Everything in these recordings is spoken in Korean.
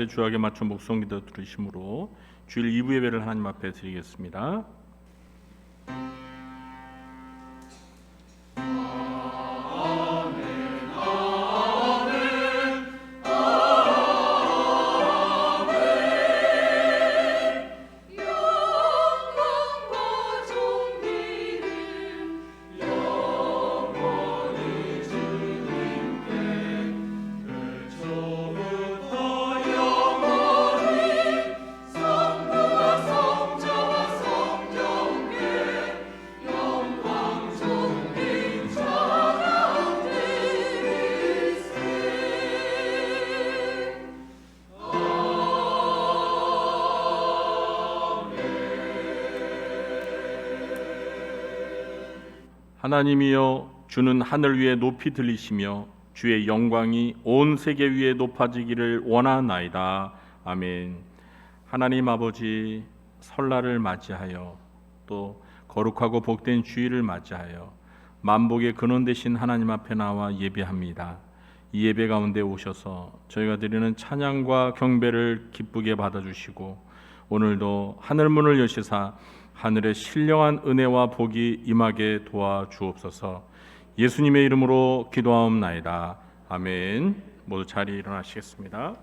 주약에 맞춰 목성기도 들으심으로 주일 2부 예배를 하나님 앞에 드리겠습니다. 하나님이여, 주는 하늘 위에 높이 들리시며 주의 영광이 온 세계 위에 높아지기를 원하나이다. 아멘. 하나님 아버지, 설날을 맞이하여 또 거룩하고 복된 주일을 맞이하여 만복의 근원 되신 하나님 앞에 나와 예배합니다. 이 예배 가운데 오셔서 저희가 드리는 찬양과 경배를 기쁘게 받아주시고 오늘도 하늘문을 여시사 하늘의 신령한 은혜와 복이 임하게 도와주옵소서. 예수님의 이름으로 기도하옵나이다. 아멘. 모두 자리에 일어나시겠습니다.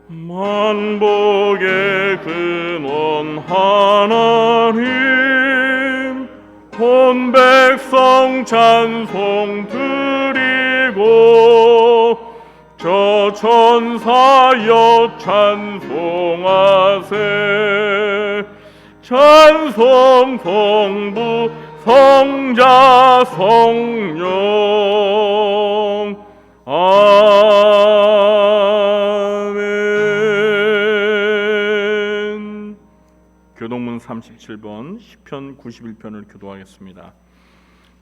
만복의 근원 하나님, 온 백성 찬송 드리고 저 천사여 찬송하세. 찬송 성부 성자 성령. 아멘. 교동문 37번 시편 91편을 교도하겠습니다.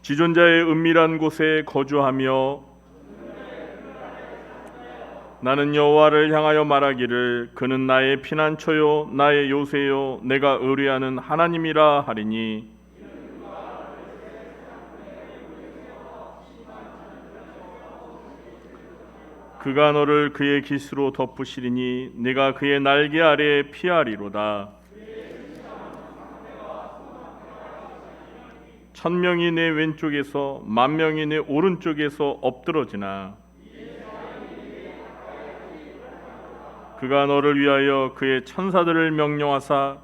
지존자의 은밀한 곳에 거주하며 나는 여호와를 향하여 말하기를 그는 나의 피난처요 나의 요새요 내가 의뢰하는 하나님이라 하리니. 그가 너를 그의 깃으로 덮으시리니 네가 그의 날개 아래에 피하리로다. 1000명이 내 왼쪽에서 10,000명이 내 오른쪽에서 엎드러지나 그가 너를 위하여 그의 천사들을 명령하사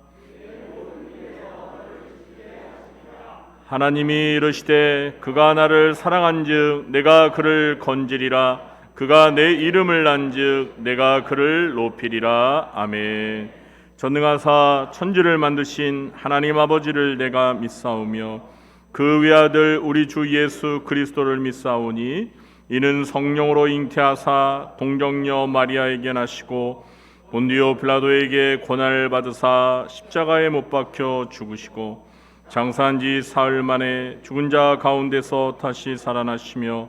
하나님이 이르시되 그가 나를 사랑한즉 내가 그를 건지리라. 그가 내 이름을 난즉 내가 그를 높이리라. 아멘. 전능하사 천지를 만드신 하나님 아버지를 내가 믿사오며 그 외아들 우리 주 예수 그리스도를 믿사오니 이는 성령으로 잉태하사 동정녀 마리아에게 나시고 본디오 빌라도에게 고난을 받으사 십자가에 못 박혀 죽으시고 장사한 지 사흘 만에 죽은 자 가운데서 다시 살아나시며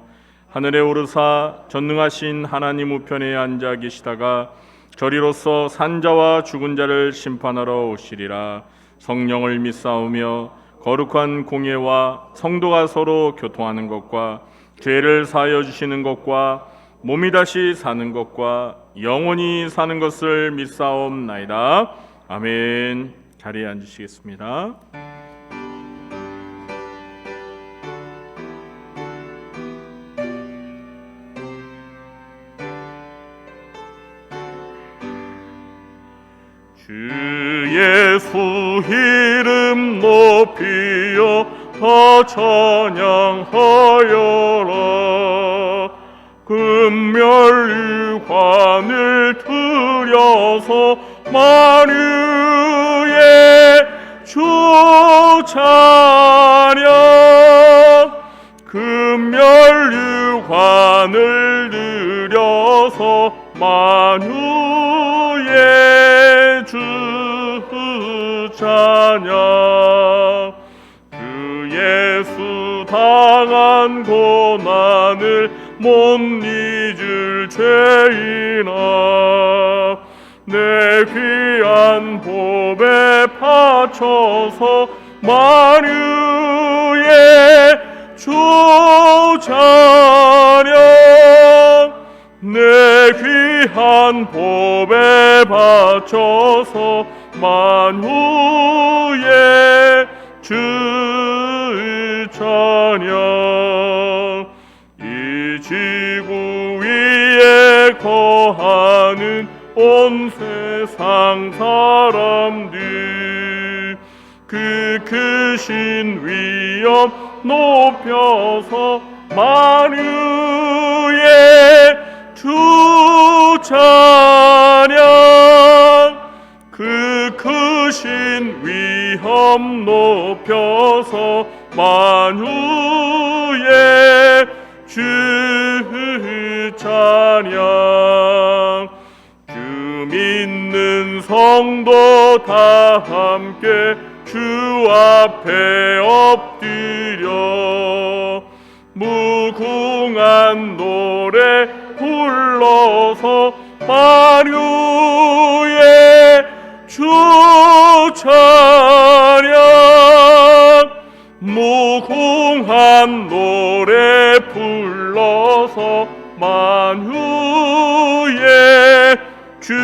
하늘에 오르사 전능하신 하나님 우편에 앉아 계시다가 저리로서 산자와 죽은 자를 심판하러 오시리라. 성령을 믿사오며 거룩한 공예와 성도가 서로 교통하는 것과 죄를 사하여 주시는 것과 몸이 다시 사는 것과 영원히 사는 것을 믿사옵나이다. 아멘. 자리에 앉으시겠습니다. 주 예수 이름 높이여 다 찬양하여라. 금멸류관을 들여서 만유의 주 찬양. 금멸류관을 들여서 만유의 주 찬양. 주 예수 당한 고난을 못 잊을 죄인아 내 귀한 법에 바쳐서 만유의 주 찬양. 내 귀한 법에 바쳐서 만유의 주 찬양. 이 지구 위에 거하는 온 세상 사람들 그 크신 위엄 높여서 만유의 주 찬양. 그 크신 위엄 높여서 만유의 주 찬양. 주 믿는 성도 다 함께 주 앞에 엎드려 무궁한 노래 불러서 만유의 주 찬양. 무궁한 노래 불러서 만유의 주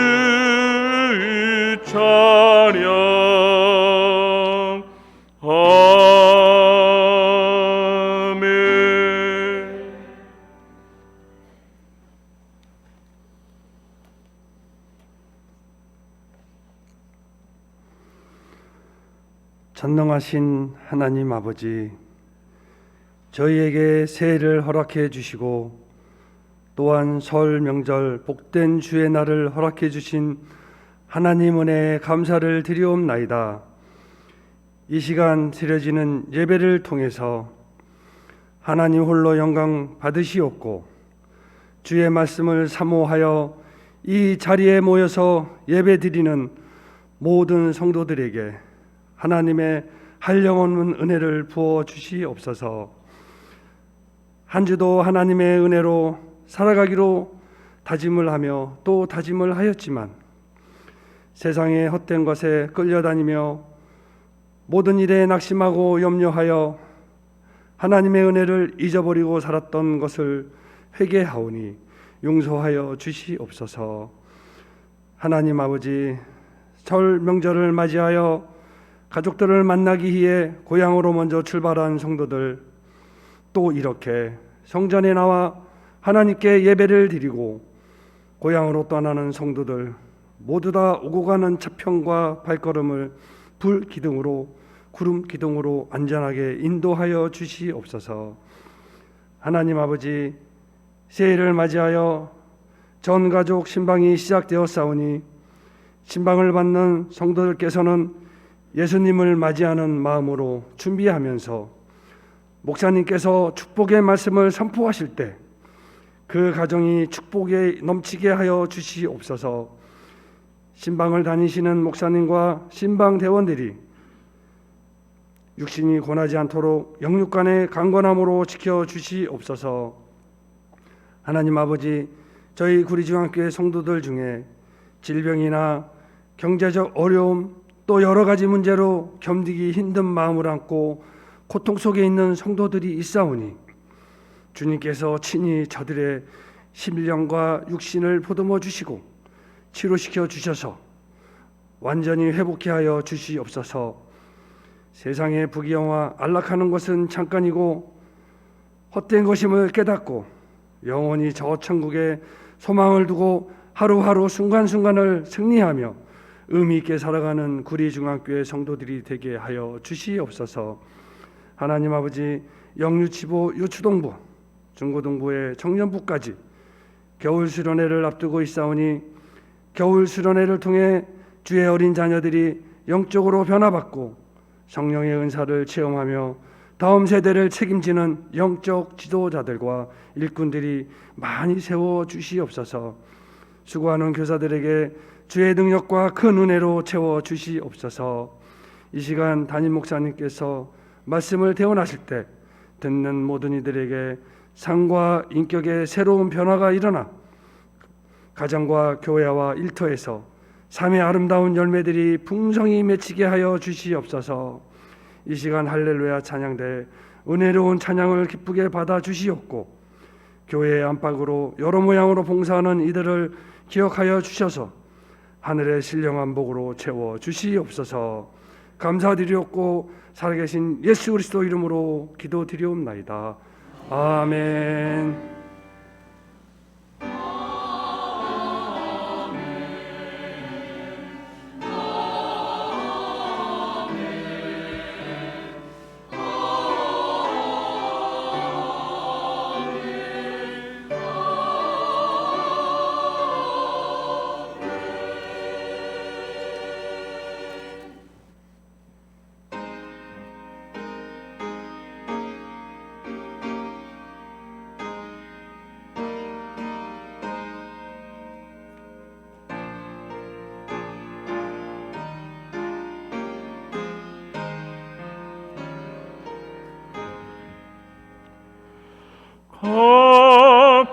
찬양. 아멘. 전능하신 하나님 아버지, 저희에게 새해를 허락해 주시고 또한 설 명절 복된 주의 날을 허락해 주신 하나님 은혜에 감사를 드리옵나이다. 이 시간 드려지는 예배를 통해서 하나님 홀로 영광 받으시옵고 주의 말씀을 사모하여 이 자리에 모여서 예배 드리는 모든 성도들에게 하나님의 한영없는 은혜를 부어 주시옵소서. 한 주도 하나님의 은혜로 살아가기로 다짐을 하며 또 다짐을 하였지만 세상의 헛된 것에 끌려다니며 모든 일에 낙심하고 염려하여 하나님의 은혜를 잊어버리고 살았던 것을 회개하오니 용서하여 주시옵소서. 하나님 아버지, 설 명절을 맞이하여 가족들을 만나기 위해 고향으로 먼저 출발한 성도들, 또 이렇게 성전에 나와 하나님께 예배를 드리고 고향으로 떠나는 성도들 모두 다 오고 가는 차편과 발걸음을 불 기둥으로 구름 기둥으로 안전하게 인도하여 주시옵소서. 하나님 아버지, 새해를 맞이하여 전 가족 신방이 시작되었사오니 신방을 받는 성도들께서는 예수님을 맞이하는 마음으로 준비하면서 목사님께서 축복의 말씀을 선포하실 때 그 가정이 축복에 넘치게 하여 주시옵소서. 신방을 다니시는 목사님과 신방 대원들이 육신이 고나지 않도록 영육간의 강건함으로 지켜주시옵소서. 하나님 아버지, 저희 구리중앙교회 성도들 중에 질병이나 경제적 어려움 또 여러 가지 문제로 견디기 힘든 마음을 안고 고통 속에 있는 성도들이 있사오니 주님께서 친히 저들의 심령과 육신을 보듬어 주시고 치료시켜 주셔서 완전히 회복케 하여 주시옵소서. 세상의 부귀영화 안락하는 것은 잠깐이고 헛된 것임을 깨닫고 영원히 저 천국에 소망을 두고 하루하루 순간순간을 승리하며 의미 있게 살아가는 구리중앙교회 성도들이 되게 하여 주시옵소서. 하나님 아버지, 영유치부, 유초동부, 중고등부의 청년부까지 겨울 수련회를 앞두고 있사오니 겨울 수련회를 통해 주의 어린 자녀들이 영적으로 변화받고 성령의 은사를 체험하며 다음 세대를 책임지는 영적 지도자들과 일꾼들이 많이 세워 주시옵소서. 수고하는 교사들에게 주의 능력과 큰 은혜로 채워 주시옵소서. 이 시간 담임 목사님께서 말씀을 대언하실 때 듣는 모든 이들에게 삶과 인격의 새로운 변화가 일어나 가정과 교회와 일터에서 삶의 아름다운 열매들이 풍성히 맺히게 하여 주시옵소서. 이 시간 할렐루야 찬양대 은혜로운 찬양을 기쁘게 받아 주시옵고 교회의 안팎으로 여러 모양으로 봉사하는 이들을 기억하여 주셔서 하늘의 신령한 복으로 채워 주시옵소서. 감사드리옵고 살아계신 예수 그리스도 이름으로 기도드리옵나이다. 아멘.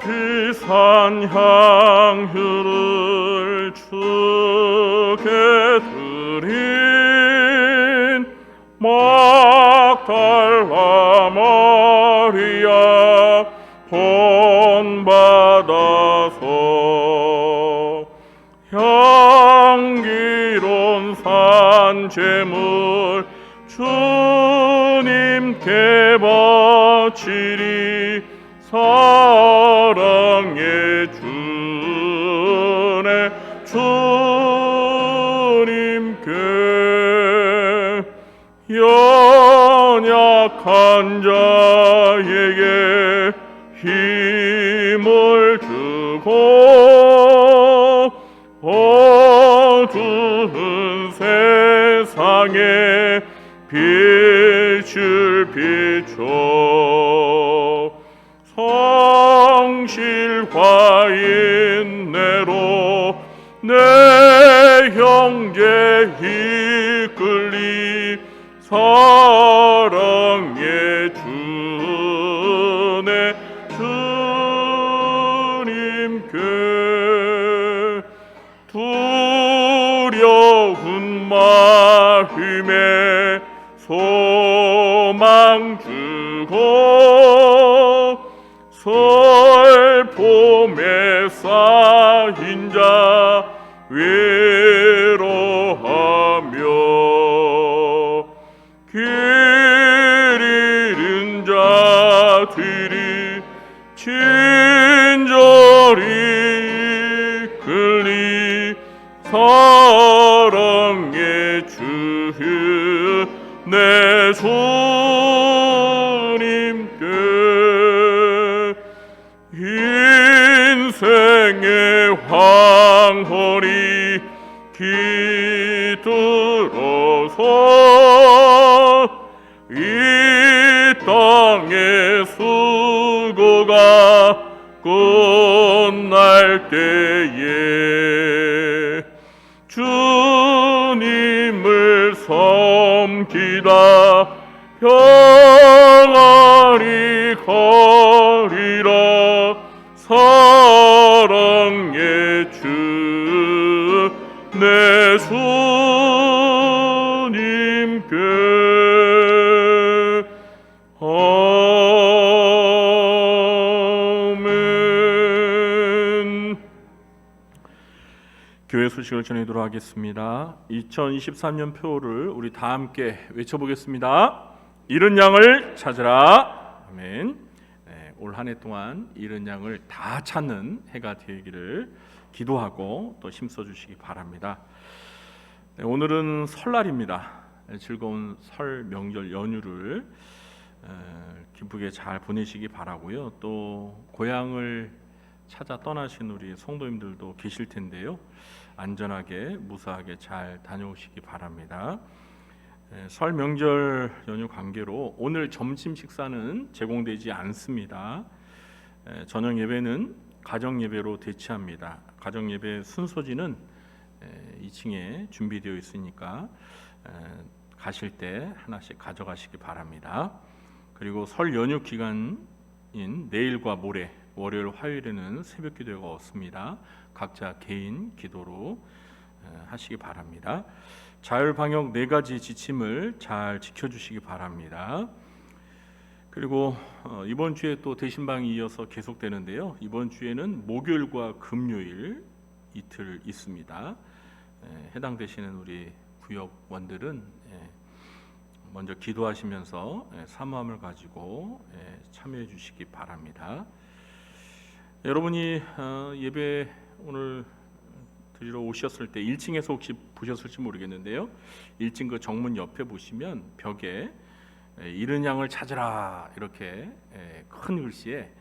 비싼 향유를 주게 드린 막달라 마리아 본받아서 향기로운 산제물 주님께 바치리. 사랑의 주네 주님께 연약한 자에게 힘을 주고 어두운 세상에 빛을 비춰 성실과 인내로 내 형제 이끌리. 사랑의 주네 주님께 두려운 마음에 소망 주고 슬픔에 쌓인 자 위로하며 길 잃은 자들이 친절히 이끌리. 사랑의 주 내 주님께 인생의 황홀이 기들어서 이 땅의 수고가 끝날 때에 주님을 섬기다 평안히 거리라. 사랑의 주 내 주님께 아멘. 교회 소식을 전해드리도록 하겠습니다. 2023년 표를 우리 다 함께 외쳐보겠습니다. 잃은 양을 찾으라. 아멘. 올 한 해 동안 잃은 양을 다 찾는 해가 되기를 기도하고 또 힘써 주시기 바랍니다. 오늘은 설날입니다. 즐거운 설 명절 연휴를 기쁘게 잘 보내시기 바라고요. 또 고향을 찾아 떠나신 우리 성도님들도 계실 텐데요. 안전하게 무사하게 잘 다녀오시기 바랍니다. 설 명절 연휴 관계로 오늘 점심 식사는 제공되지 않습니다. 저녁 예배는 가정 예배로 대체합니다. 가정 예배 순서지는 2층에 준비되어 있으니까 가실 때 하나씩 가져가시기 바랍니다. 그리고 설 연휴 기간인 내일과 모레 월요일 화요일에는 새벽 기도가 없습니다. 각자 개인 기도로 하시기 바랍니다. 자율 방역 4가지 지침을 잘 지켜주시기 바랍니다. 그리고 이번 주에 또 대신방이 이어서 계속되는데요. 이번 주에는 목요일과 금요일 이틀 있습니다. 해당되시는 우리 구역원들은 먼저 기도하시면서 사모함을 가지고 참여해 주시기 바랍니다. 여러분이 예배 오늘 드리러 오셨을 때 1층에서 혹시 보셨을지 모르겠는데요. 1층 그 정문 옆에 보시면 벽에 이른 양을 찾으라 이렇게 큰 글씨에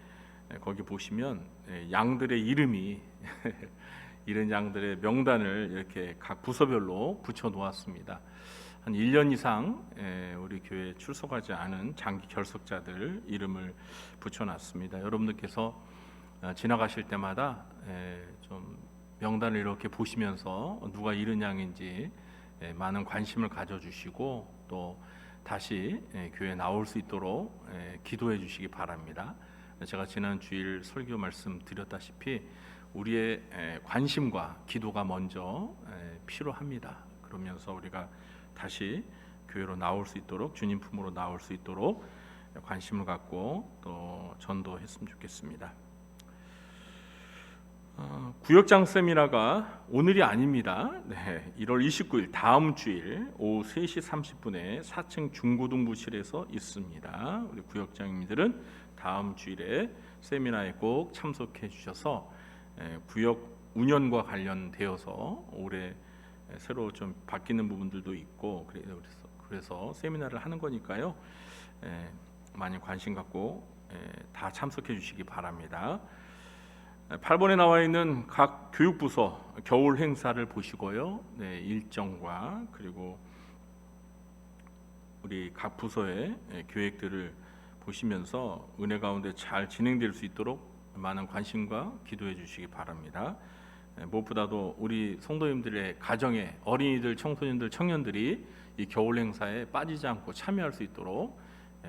거기 보시면 양들의 이름이 이른 양들의 명단을 이렇게 각 부서별로 붙여 놓았습니다. 한 1년 이상 우리 교회에 출석하지 않은 장기 결석자들 이름을 붙여놨습니다. 여러분들께서 지나가실 때마다 좀 명단을 이렇게 보시면서 누가 이른 양인지 많은 관심을 가져주시고 또 다시 교회에 나올 수 있도록 기도해 주시기 바랍니다. 제가 지난 주일 설교 말씀 드렸다시피 우리의 관심과 기도가 먼저 필요합니다. 그러면서 우리가 다시 교회로 나올 수 있도록 주님 품으로 나올 수 있도록 관심을 갖고 또 전도했으면 좋겠습니다. 구역장 세미나가 오늘이 아닙니다. 1월 29일 다음 주일 오후 3시 30분에 4층 중고등부실에서 있습니다. 우리 구역장님들은 다음 주일에 세미나에 꼭 참석해 주셔서 구역 운영과 관련되어서 올해 새로 좀 바뀌는 부분들도 있고 그래서 세미나를 하는 거니까요. 많이 관심 갖고 다 참석해 주시기 바랍니다. 8번에 나와 있는 각 교육부서 겨울 행사를 보시고요. 일정과 그리고 우리 각 부서의 계획들을 보시면서 은혜 가운데 잘 진행될 수 있도록 많은 관심과 기도해 주시기 바랍니다. 무엇보다도 우리 성도님들의 가정에 어린이들, 청소년들, 청년들이 이 겨울 행사에 빠지지 않고 참여할 수 있도록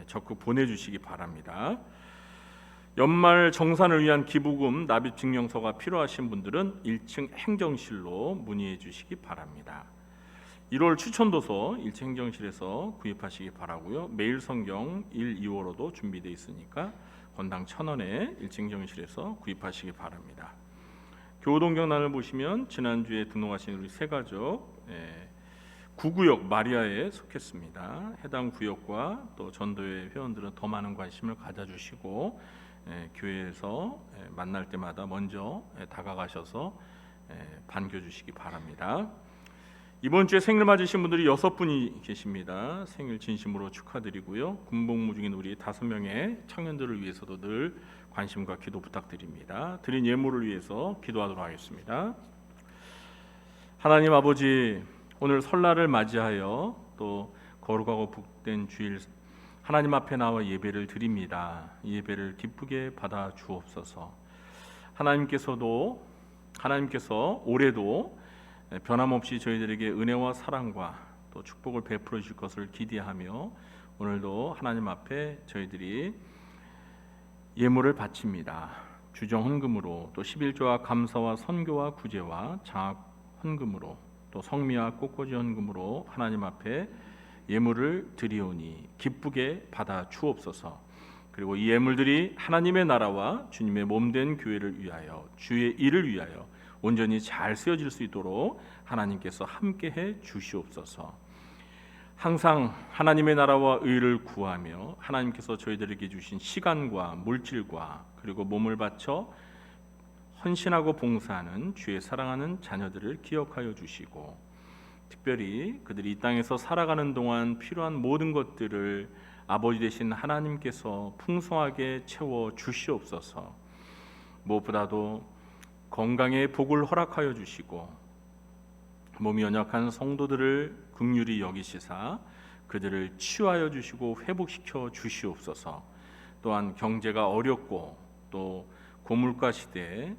적극 보내주시기 바랍니다. 연말 정산을 위한 기부금 납입 증명서가 필요하신 분들은 1층 행정실로 문의해 주시기 바랍니다. 1월 추천도서 1층 행정실에서 구입하시기 바라고요. 매일 성경 1, 2호로도 준비되어 있으니까 건당 1,000원에 1층 행정실에서 구입하시기 바랍니다. 교우동경란을 보시면 지난주에 등록하신 우리 세 가족 9구역 마리아에 속했습니다. 해당 구역과 또 전도회 회원들은 더 많은 관심을 가져주시고 교회에서 만날 때마다 먼저 다가가셔서 반겨주시기 바랍니다. 이번 주에 생일 맞으신 분들이 6분이 계십니다. 생일 진심으로 축하드리고요. 군복무 중인 우리 5명의 청년들을 위해서도 늘 관심과 기도 부탁드립니다. 드린 예물을 위해서 기도하도록 하겠습니다. 하나님 아버지, 오늘 설날을 맞이하여 또 거룩하고 복된 주일 하나님 앞에 나와 예배를 드립니다. 이 예배를 기쁘게 받아 주옵소서. 하나님께서 올해도 변함없이 저희들에게 은혜와 사랑과 또 축복을 베풀어 주실 것을 기대하며 오늘도 하나님 앞에 저희들이 예물을 바칩니다. 주정 헌금으로 또 11조와 감사와 선교와 구제와 장학 헌금으로 또 성미와 꽃꽂이 헌금으로 하나님 앞에 예물을 드리오니 기쁘게 받아 주옵소서. 그리고 이 예물들이 하나님의 나라와 주님의 몸된 교회를 위하여 주의 일을 위하여 온전히 잘 쓰여질 수 있도록 하나님께서 함께해 주시옵소서. 항상 하나님의 나라와 의를 구하며 하나님께서 저희들에게 주신 시간과 물질과 그리고 몸을 바쳐 헌신하고 봉사하는 주의 사랑하는 자녀들을 기억하여 주시고 특별히 그들이 이 땅에서 살아가는 동안 필요한 모든 것들을 아버지 되신 하나님께서 풍성하게 채워 주시옵소서. 무엇보다도 건강의 복을 허락하여 주시고 몸이 연약한 성도들을 긍휼히 여기시사 그들을 치유하여 주시고 회복시켜 주시옵소서. 또한 경제가 어렵고 또 고물가 시대에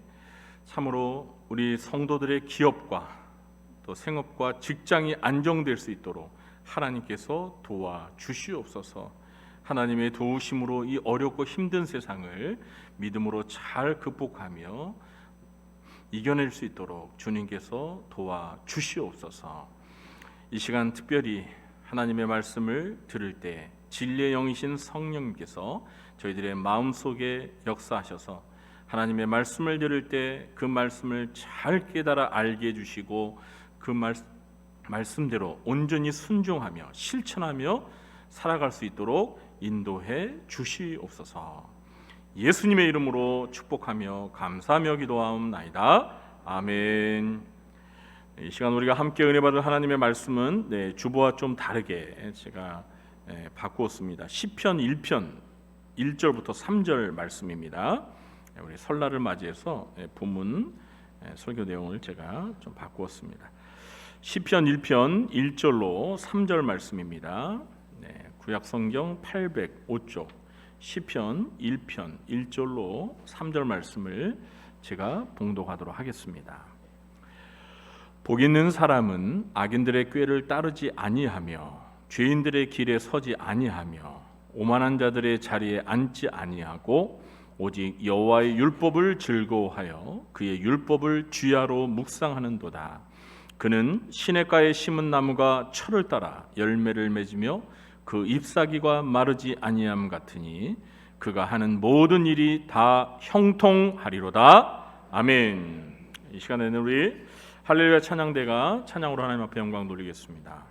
참으로 우리 성도들의 기업과 또 생업과 직장이 안정될 수 있도록 하나님께서 도와 주시옵소서. 하나님의 도우심으로 이 어렵고 힘든 세상을 믿음으로 잘 극복하며 이겨낼 수 있도록 주님께서 도와 주시옵소서. 이 시간 특별히 하나님의 말씀을 들을 때 진리의 영이신 성령님께서 저희들의 마음속에 역사하셔서 하나님의 말씀을 들을 때 그 말씀을 잘 깨달아 알게 해주시고 그 말씀대로 온전히 순종하며 실천하며 살아갈 수 있도록 인도해 주시옵소서. 예수님의 이름으로 축복하며 감사하며 기도하옵나이다. 아멘. 이 시간 우리가 함께 은혜 받을 하나님의 말씀은 주보와 좀 다르게 제가 바꾸었습니다. 시편 1편 1절부터 3절 말씀입니다. 우리 설날을 맞이해서 본문 설교 내용을 제가 좀 바꾸었습니다. 시편 1편 1절로 3절 말씀입니다. 구약 성경 805쪽 시편 1편 1절로 3절 말씀을 제가 봉독하도록 하겠습니다. 복 있는 사람은 악인들의 꾀를 따르지 아니하며 죄인들의 길에 서지 아니하며 오만한 자들의 자리에 앉지 아니하고 오직 여호와의 율법을 즐거워하여 그의 율법을 주야로 묵상하는도다. 그는 시냇가에 심은 나무가 철을 따라 열매를 맺으며 그 잎사귀가 마르지 아니함 같으니 그가 하는 모든 일이 다 형통하리로다. 아멘. 이 시간에는 우리 할렐루야 찬양대가 찬양으로 하나님 앞에 영광 돌리겠습니다.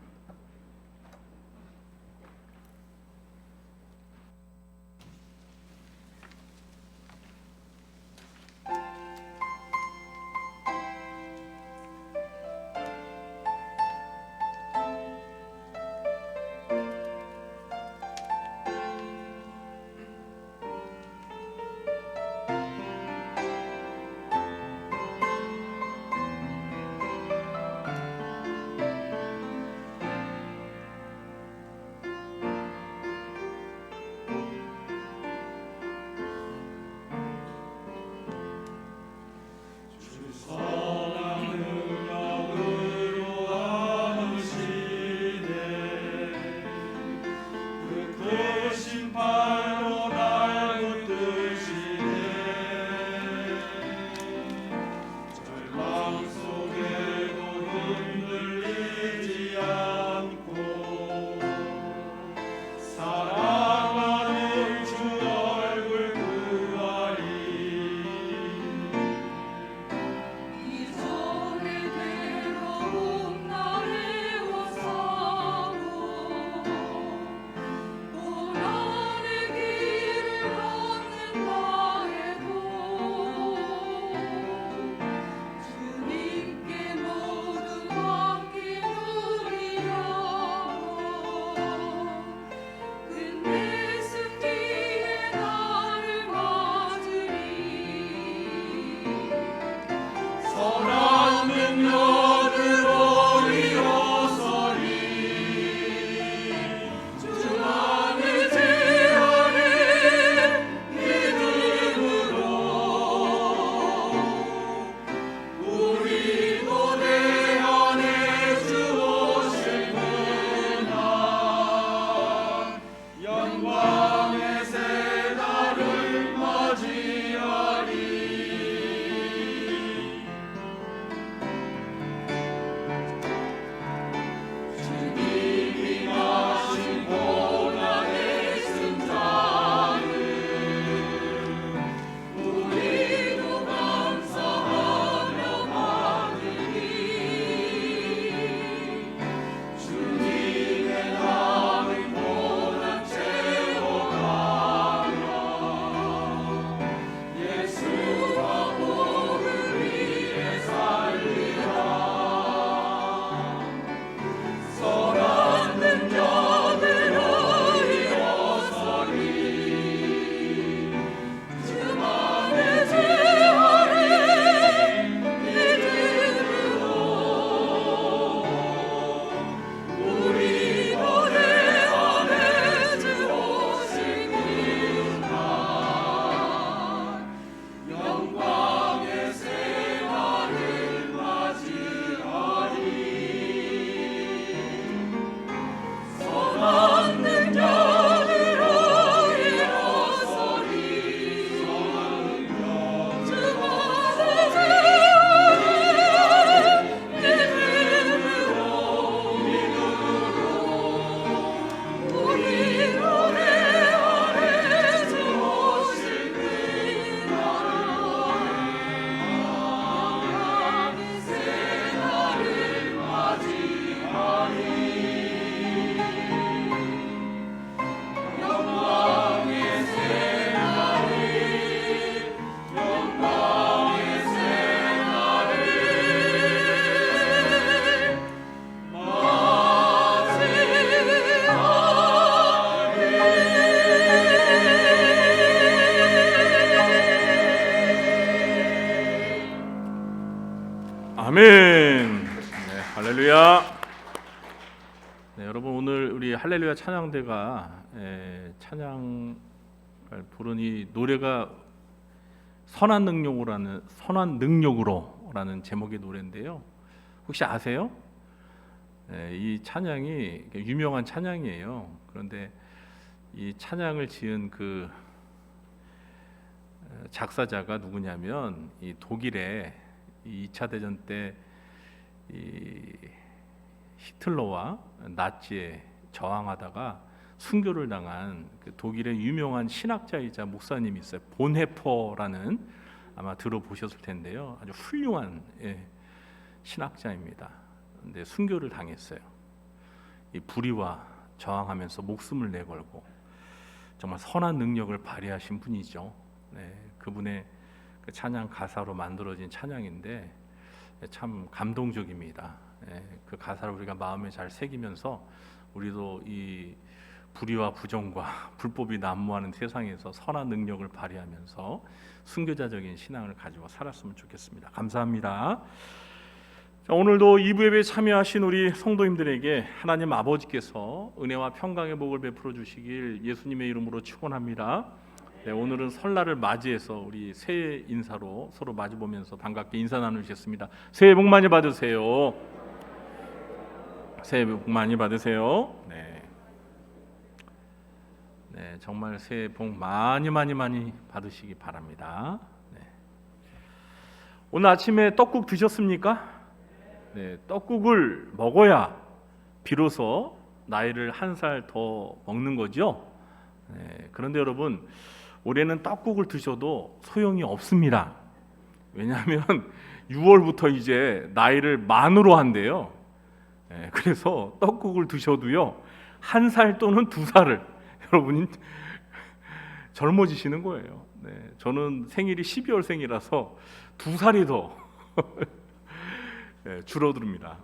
오늘 우리 할렐루야 찬양대가 찬양 부른 이 노래가 선한 능력으로라는 제목의 노래인데요. 혹시 아세요? 이 찬양이 유명한 찬양이에요. 그런데 이 찬양을 지은 그 작사자가 누구냐면 이 독일의 이 2차 대전 때 이 히틀러와 나치에 저항하다가 순교를 당한 그 독일의 유명한 신학자이자 목사님이 있어요. 본헤퍼라는, 아마 들어보셨을 텐데요. 아주 훌륭한 신학자입니다. 근데 순교를 당했어요. 이 불의와 저항하면서 목숨을 내걸고 정말 선한 능력을 발휘하신 분이죠. 그분의 그 찬양 가사로 만들어진 찬양인데 참 감동적입니다. 그 가사를 우리가 마음에 잘 새기면서 우리도 이 불의와 부정과 불법이 난무하는 세상에서 선한 능력을 발휘하면서 순교자적인 신앙을 가지고 살았으면 좋겠습니다. 감사합니다. 자, 오늘도 2부 예배에 참여하신 우리 성도님들에게 하나님 아버지께서 은혜와 평강의 복을 베풀어 주시길 예수님의 이름으로 축원합니다. 오늘은 설날을 맞이해서 우리 새해 인사로 서로 마주보면서 반갑게 인사 나누셨습니다. 새해 복 많이 받으세요. 새해 복 많이 받으세요. 정말 새해 복 많이 받으시기 바랍니다. 오늘 아침에 떡국 드셨습니까? 떡국을 먹어야 비로소 나이를 한 살 더 먹는 거죠. 그런데 여러분, 올해는 떡국을 드셔도 소용이 없습니다. 왜냐하면 6월부터 이제 나이를 만으로 한대요. 그래서 떡국을 드셔도요, 1살 또는 2살을 여러분이 젊어지시는 거예요. 저는 생일이 12월생이라서 2살이 더 줄어듭니다.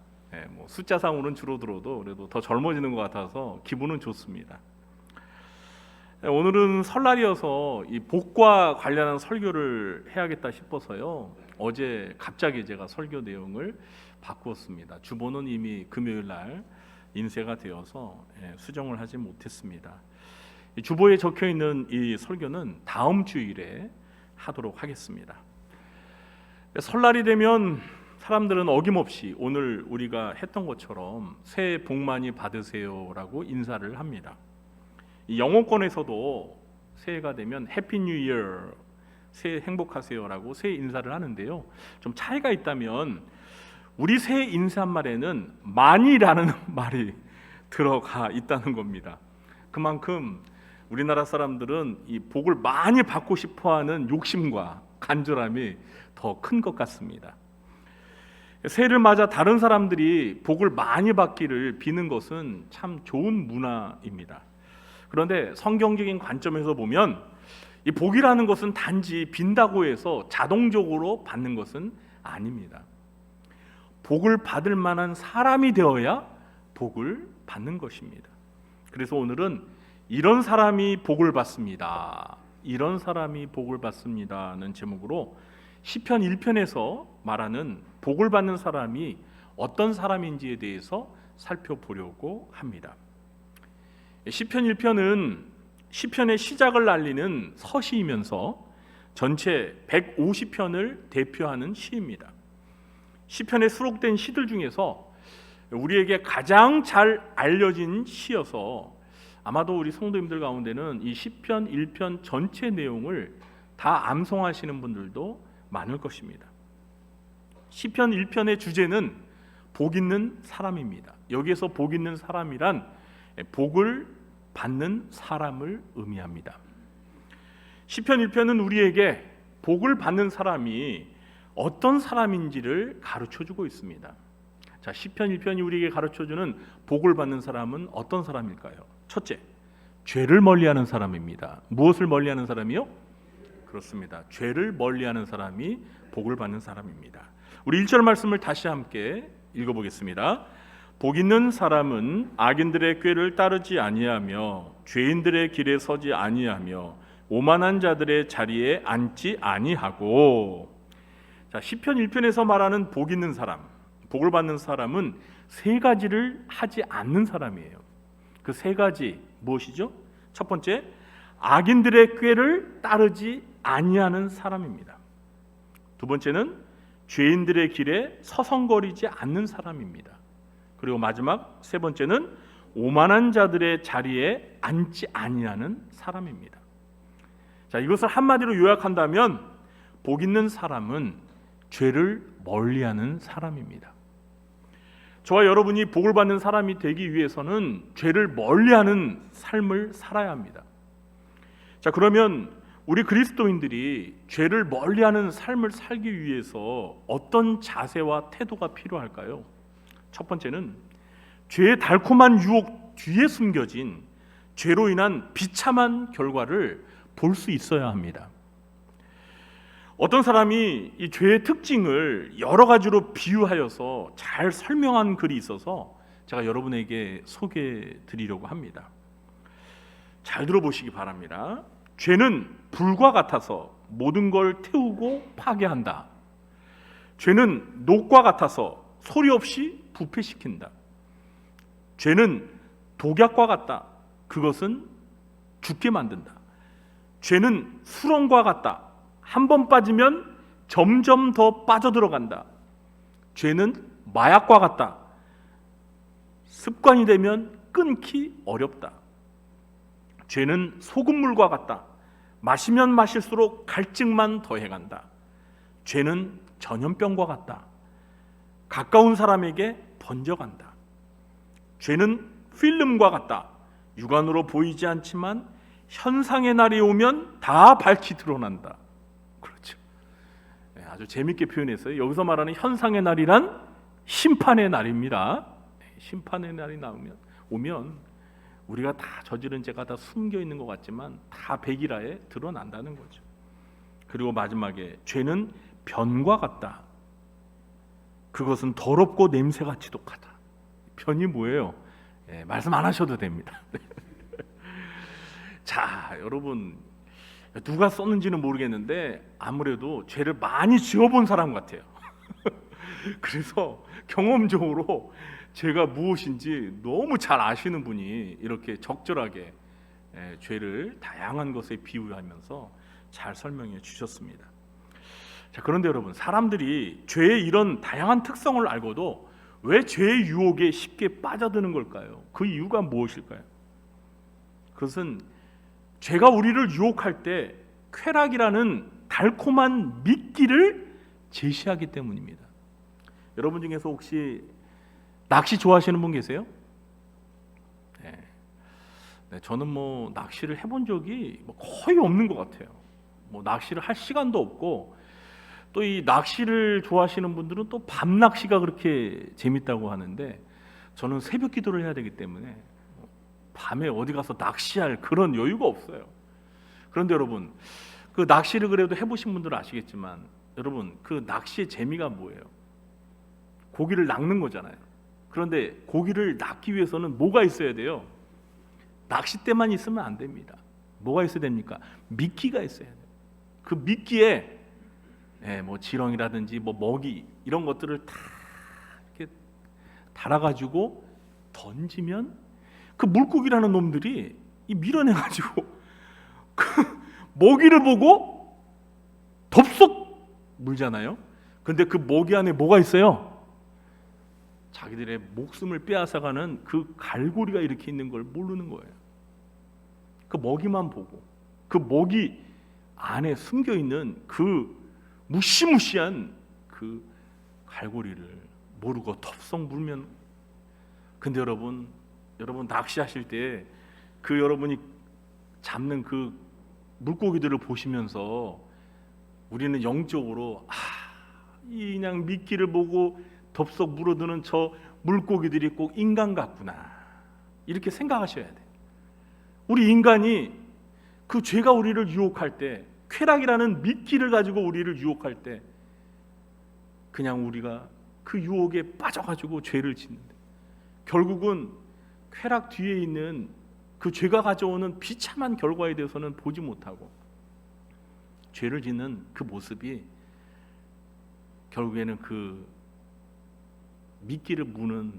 뭐 숫자상으로는 줄어들어도 그래도 더 젊어지는 것 같아서 기분은 좋습니다. 오늘은 설날이어서 이 복과 관련한 설교를 해야겠다 싶어서요, 어제 갑자기 제가 설교 내용을 바꾸었습니다. 주보는 이미 금요일 날 인쇄가 되어서 수정을 하지 못했습니다. 이 주보에 적혀 있는 이 설교는 다음 주일에 하도록 하겠습니다. 설날이 되면 사람들은 어김없이 오늘 우리가 했던 것처럼 새해 복 많이 받으세요라고 인사를 합니다. 이 영어권에서도 새해가 되면 해피 뉴 이어, 새해 행복하세요라고 새해 인사를 하는데요. 좀 차이가 있다면 우리 새해 인사말에는 많이라는 말이 들어가 있다는 겁니다. 그만큼 우리나라 사람들은 이 복을 많이 받고 싶어하는 욕심과 간절함이 더 큰 것 같습니다. 새해를 맞아 다른 사람들이 복을 많이 받기를 비는 것은 참 좋은 문화입니다. 그런데 성경적인 관점에서 보면 이 복이라는 것은 단지 빈다고 해서 자동적으로 받는 것은 아닙니다. 복을 받을 만한 사람이 되어야 복을 받는 것입니다. 그래서 오늘은 이런 사람이 복을 받습니다. 이런 사람이 복을 받습니다는 제목으로 시편 1편에서 말하는 복을 받는 사람이 어떤 사람인지에 대해서 살펴보려고 합니다. 시편 1편은 시편의 시작을 알리는 서시이면서 전체 150편을 대표하는 시입니다. 시편에 수록된 시들 중에서 우리에게 가장 잘 알려진 시여서 아마도 우리 성도님들 가운데는 이 시편 1편 전체 내용을 다 암송하시는 분들도 많을 것입니다. 시편 1편의 주제는 복 있는 사람입니다. 여기에서 복 있는 사람이란 복을 받는 사람을 의미합니다. 시편 1편은 우리에게 복을 받는 사람이 어떤 사람인지를 가르쳐주고 있습니다. 자, 시편 1편이 우리에게 가르쳐주는 복을 받는 사람은 어떤 사람일까요? 첫째, 죄를 멀리하는 사람입니다. 무엇을 멀리하는 사람이요? 그렇습니다. 죄를 멀리하는 사람이 복을 받는 사람입니다. 우리 1절 말씀을 다시 함께 읽어보겠습니다. 복 있는 사람은 악인들의 꾀를 따르지 아니하며 죄인들의 길에 서지 아니하며 오만한 자들의 자리에 앉지 아니하고. 자, 시편 1편에서 말하는 복 있는 사람, 복을 받는 사람은 세 가지를 하지 않는 사람이에요. 그 세 가지 무엇이죠? 첫 번째, 악인들의 꾀를 따르지 아니하는 사람입니다. 두 번째는 죄인들의 길에 서성거리지 않는 사람입니다. 그리고 마지막 세 번째는 오만한 자들의 자리에 앉지 아니하는 사람입니다. 자, 이것을 한마디로 요약한다면 복 있는 사람은 죄를 멀리하는 사람입니다. 저와 여러분이 복을 받는 사람이 되기 위해서는 죄를 멀리하는 삶을 살아야 합니다. 자, 그러면 우리 그리스도인들이 죄를 멀리하는 삶을 살기 위해서 어떤 자세와 태도가 필요할까요? 첫 번째는 죄의 달콤한 유혹 뒤에 숨겨진 죄로 인한 비참한 결과를 볼 수 있어야 합니다. 어떤 사람이 이 죄의 특징을 여러 가지로 비유하여서 잘 설명한 글이 있어서 제가 여러분에게 소개해 드리려고 합니다. 잘 들어보시기 바랍니다. 죄는 불과 같아서 모든 걸 태우고 파괴한다. 죄는 녹과 같아서 소리 없이 부패시킨다. 죄는 독약과 같다. 그것은 죽게 만든다. 죄는 수렁과 같다. 한 번 빠지면 점점 더 빠져들어간다. 죄는 마약과 같다. 습관이 되면 끊기 어렵다. 죄는 소금물과 같다. 마시면 마실수록 갈증만 더해간다. 죄는 전염병과 같다. 가까운 사람에게 번져간다. 죄는 필름과 같다. 육안으로 보이지 않지만 현상의 날이 오면 다 밝히 드러난다. 그렇죠. 네, 아주 재밌게 표현했어요. 여기서 말하는 현상의 날이란 심판의 날입니다. 심판의 날이 오면 우리가 다 저지른 죄가 다 숨겨 있는 것 같지만 다 백일하에 드러난다는 거죠. 그리고 마지막에 죄는 변과 같다. 그것은 더럽고 냄새같이 독하다. 변이 뭐예요? 말씀 안 하셔도 됩니다. 자, 여러분, 누가 썼는지는 모르겠는데 아무래도 죄를 많이 지어본 사람 같아요. 그래서 경험적으로 죄가 무엇인지 너무 잘 아시는 분이 이렇게 적절하게 죄를 다양한 것에 비유하면서 잘 설명해 주셨습니다. 자, 그런데 여러분, 사람들이 죄의 이런 다양한 특성을 알고도 왜 죄의 유혹에 쉽게 빠져드는 걸까요? 그 이유가 무엇일까요? 그것은 죄가 우리를 유혹할 때 쾌락이라는 달콤한 미끼를 제시하기 때문입니다. 여러분 중에서 혹시 낚시 좋아하시는 분 계세요? 네, 저는 뭐 낚시를 해본 적이 거의 없는 것 같아요. 뭐 낚시를 할 시간도 없고, 또 이 낚시를 좋아하시는 분들은 또 밤 낚시가 그렇게 재밌다고 하는데, 저는 새벽 기도를 해야 되기 때문에 밤에 어디 가서 낚시할 그런 여유가 없어요. 그런데 여러분, 그 낚시를 그래도 해보신 분들은 아시겠지만, 여러분, 그 낚시의 재미가 뭐예요? 고기를 낚는 거잖아요. 그런데 고기를 낚기 위해서는 뭐가 있어야 돼요? 낚싯대만 있으면 안 됩니다. 뭐가 있어야 됩니까? 미끼가 있어야 돼요. 그 미끼에 뭐 지렁이라든지 뭐 먹이 이런 것들을 다 이렇게 달아가지고 던지면 그 물고기라는 놈들이 밀어내가지고 그 먹이를 보고 덥석 물잖아요. 근데 그 먹이 안에 뭐가 있어요? 자기들의 목숨을 빼앗아가는 그 갈고리가 이렇게 있는 걸 모르는 거예요. 그 먹이만 보고 그 먹이 안에 숨겨 있는 그 무시무시한 그 갈고리를 모르고 덥석 물면, 근데 여러분 낚시하실 때 그 여러분이 잡는 그 물고기들을 보시면서 우리는 영적으로 이 그냥 미끼를 보고 덥석 물어드는 저 물고기들이 꼭 인간 같구나, 이렇게 생각하셔야 돼. 우리 인간이 그 죄가 우리를 유혹할 때, 쾌락이라는 미끼를 가지고 우리를 유혹할 때 그냥 우리가 그 유혹에 빠져가지고 죄를 짓는데, 결국은 쾌락 뒤에 있는 그 죄가 가져오는 비참한 결과에 대해서는 보지 못하고 죄를 짓는 그 모습이 결국에는 그 미끼를 무는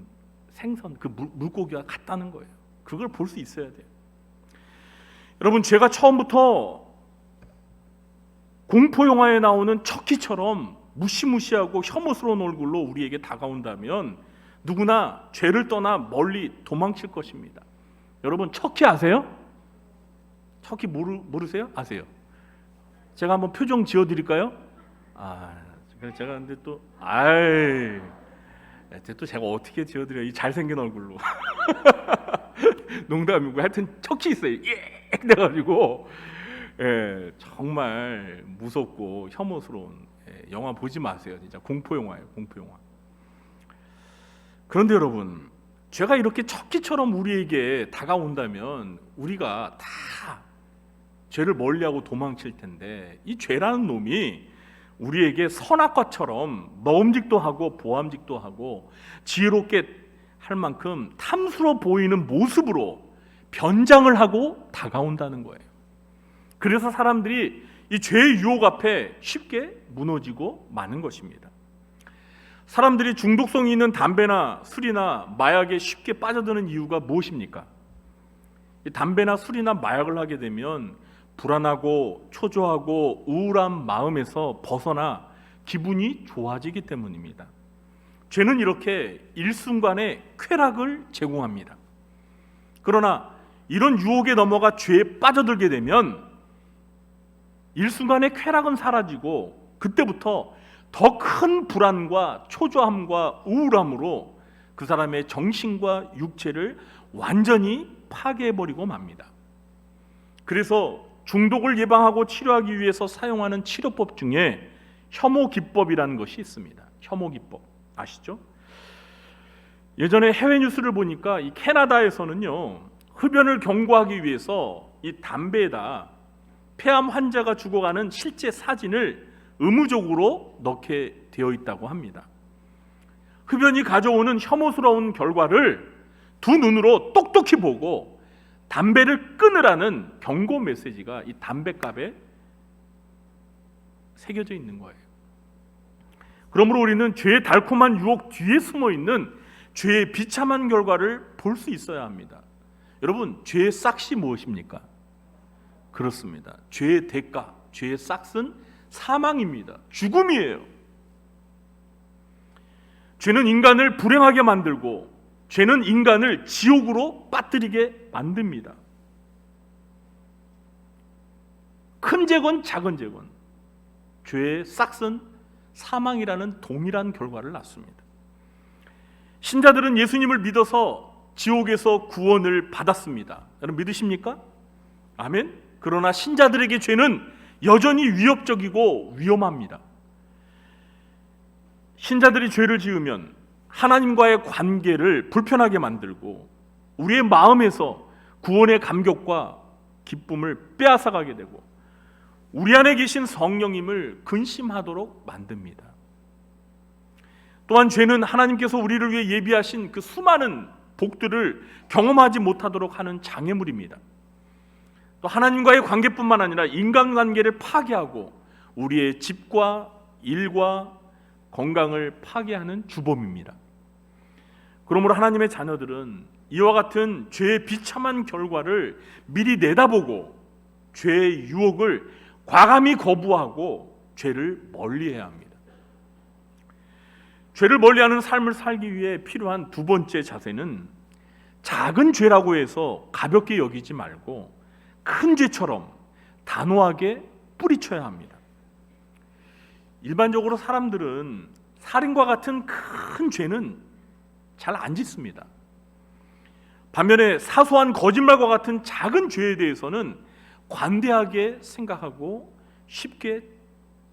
생선, 그 물고기와 같다는 거예요. 그걸 볼 수 있어야 돼요. 여러분, 제가 처음부터 공포 영화에 나오는 척키처럼 무시무시하고 혐오스러운 얼굴로 우리에게 다가온다면 누구나 죄를 떠나 멀리 도망칠 것입니다. 여러분, 척키 아세요? 척키 모르세요? 아세요? 제가 한번 표정 지어드릴까요? 제가 근데 또 제가 어떻게 지어드려요? 이 잘생긴 얼굴로. 농담이고 하여튼 척키 있어요. 예, 그래가지고 정말 무섭고 혐오스러운 영화 보지 마세요. 진짜 공포 영화예요, 공포 영화. 그런데 여러분, 죄가 이렇게 척키처럼 우리에게 다가온다면 우리가 다 죄를 멀리하고 도망칠 텐데, 이 죄라는 놈이 우리에게 선악과처럼 먹음직도 하고 보암직도 하고 지혜롭게 할 만큼 탐스러워 보이는 모습으로 변장을 하고 다가온다는 거예요. 그래서 사람들이 이 죄의 유혹 앞에 쉽게 무너지고 마는 것입니다. 사람들이 중독성이 있는 담배나 술이나 마약에 쉽게 빠져드는 이유가 무엇입니까? 이 담배나 술이나 마약을 하게 되면 불안하고 초조하고 우울한 마음에서 벗어나 기분이 좋아지기 때문입니다. 죄는 이렇게 일순간의 쾌락을 제공합니다. 그러나 이런 유혹에 넘어가 죄에 빠져들게 되면 일순간의 쾌락은 사라지고 그때부터 더 큰 불안과 초조함과 우울함으로 그 사람의 정신과 육체를 완전히 파괴해버리고 맙니다. 그래서 중독을 예방하고 치료하기 위해서 사용하는 치료법 중에 혐오기법이라는 것이 있습니다. 혐오기법 아시죠? 예전에 해외 뉴스를 보니까 이 캐나다에서는요, 흡연을 경고하기 위해서 이 담배에다 폐암 환자가 죽어가는 실제 사진을 의무적으로 넣게 되어 있다고 합니다. 흡연이 가져오는 혐오스러운 결과를 두 눈으로 똑똑히 보고 담배를 끊으라는 경고 메시지가 이 담배갑에 새겨져 있는 거예요. 그러므로 우리는 죄의 달콤한 유혹 뒤에 숨어 있는 죄의 비참한 결과를 볼 수 있어야 합니다. 여러분, 죄의 싹이 무엇입니까? 그렇습니다. 죄의 대가, 죄의 싹은 사망입니다. 죽음이에요. 죄는 인간을 불행하게 만들고 죄는 인간을 지옥으로 빠뜨리게 만듭니다. 큰 죄건 작은 죄건 죄의 싹은 사망이라는 동일한 결과를 낳습니다. 신자들은 예수님을 믿어서 지옥에서 구원을 받았습니다. 여러분 믿으십니까? 아멘. 그러나 신자들에게 죄는 여전히 위협적이고 위험합니다. 신자들이 죄를 지으면 하나님과의 관계를 불편하게 만들고 우리의 마음에서 구원의 감격과 기쁨을 빼앗아가게 되고 우리 안에 계신 성령님을 근심하도록 만듭니다. 또한 죄는 하나님께서 우리를 위해 예비하신 그 수많은 복들을 경험하지 못하도록 하는 장애물입니다. 또 하나님과의 관계뿐만 아니라 인간관계를 파괴하고 우리의 집과 일과 건강을 파괴하는 주범입니다. 그러므로 하나님의 자녀들은 이와 같은 죄의 비참한 결과를 미리 내다보고 죄의 유혹을 과감히 거부하고 죄를 멀리해야 합니다. 죄를 멀리하는 삶을 살기 위해 필요한 두 번째 자세는 작은 죄라고 해서 가볍게 여기지 말고 큰 죄처럼 단호하게 뿌리쳐야 합니다. 일반적으로 사람들은 살인과 같은 큰 죄는 잘 안 짓습니다. 반면에 사소한 거짓말과 같은 작은 죄에 대해서는 관대하게 생각하고 쉽게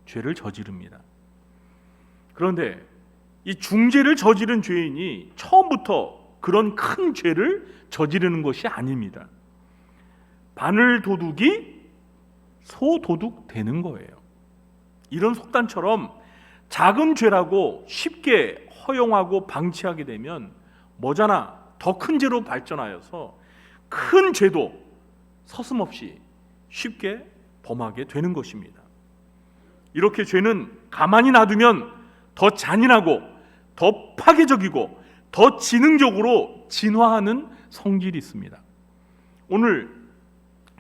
죄를 저지릅니다. 그런데 이 중죄를 저지른 죄인이 처음부터 그런 큰 죄를 저지르는 것이 아닙니다. 바늘 도둑이 소 도둑 되는 거예요. 이런 속단처럼 작은 죄라고 쉽게 허용하고 방치하게 되면 머지않아 더 큰 죄로 발전하여서 큰 죄도 서슴없이 쉽게 범하게 되는 것입니다. 이렇게 죄는 가만히 놔두면 더 잔인하고 더 파괴적이고 더 지능적으로 진화하는 성질이 있습니다. 오늘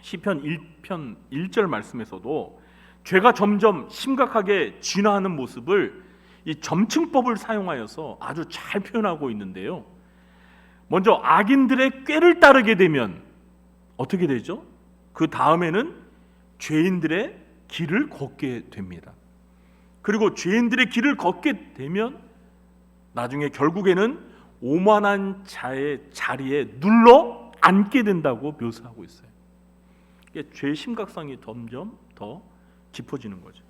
시편 1편 1절 말씀에서도 죄가 점점 심각하게 진화하는 모습을 이 점층법을 사용하여서 아주 잘 표현하고 있는데요. 먼저 악인들의 꾀를 따르게 되면 어떻게 되죠? 그 다음에는 죄인들의 길을 걷게 됩니다. 그리고 죄인들의 길을 걷게 되면 나중에 결국에는 오만한 자의 자리에 눌러 앉게 된다고 묘사하고 있어요. 죄의 심각성이 점점 더 깊어지는 거죠.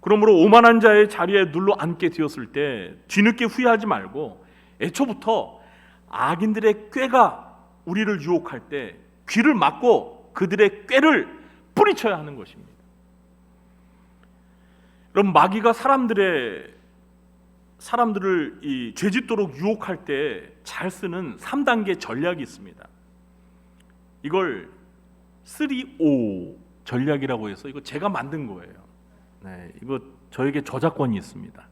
그러므로 오만한 자의 자리에 눌러 앉게 되었을 때 뒤늦게 후회하지 말고 애초부터 악인들의 꾀가 우리를 유혹할 때 귀를 막고 그들의 꾀를 뿌리쳐야 하는 것입니다. 그럼 마귀가 사람들을 이 죄짓도록 유혹할 때 잘 쓰는 3단계 전략이 있습니다. 이걸 3O 전략이라고 해서 이거 제가 만든 거예요. 네, 이거 저에게 저작권이 있습니다.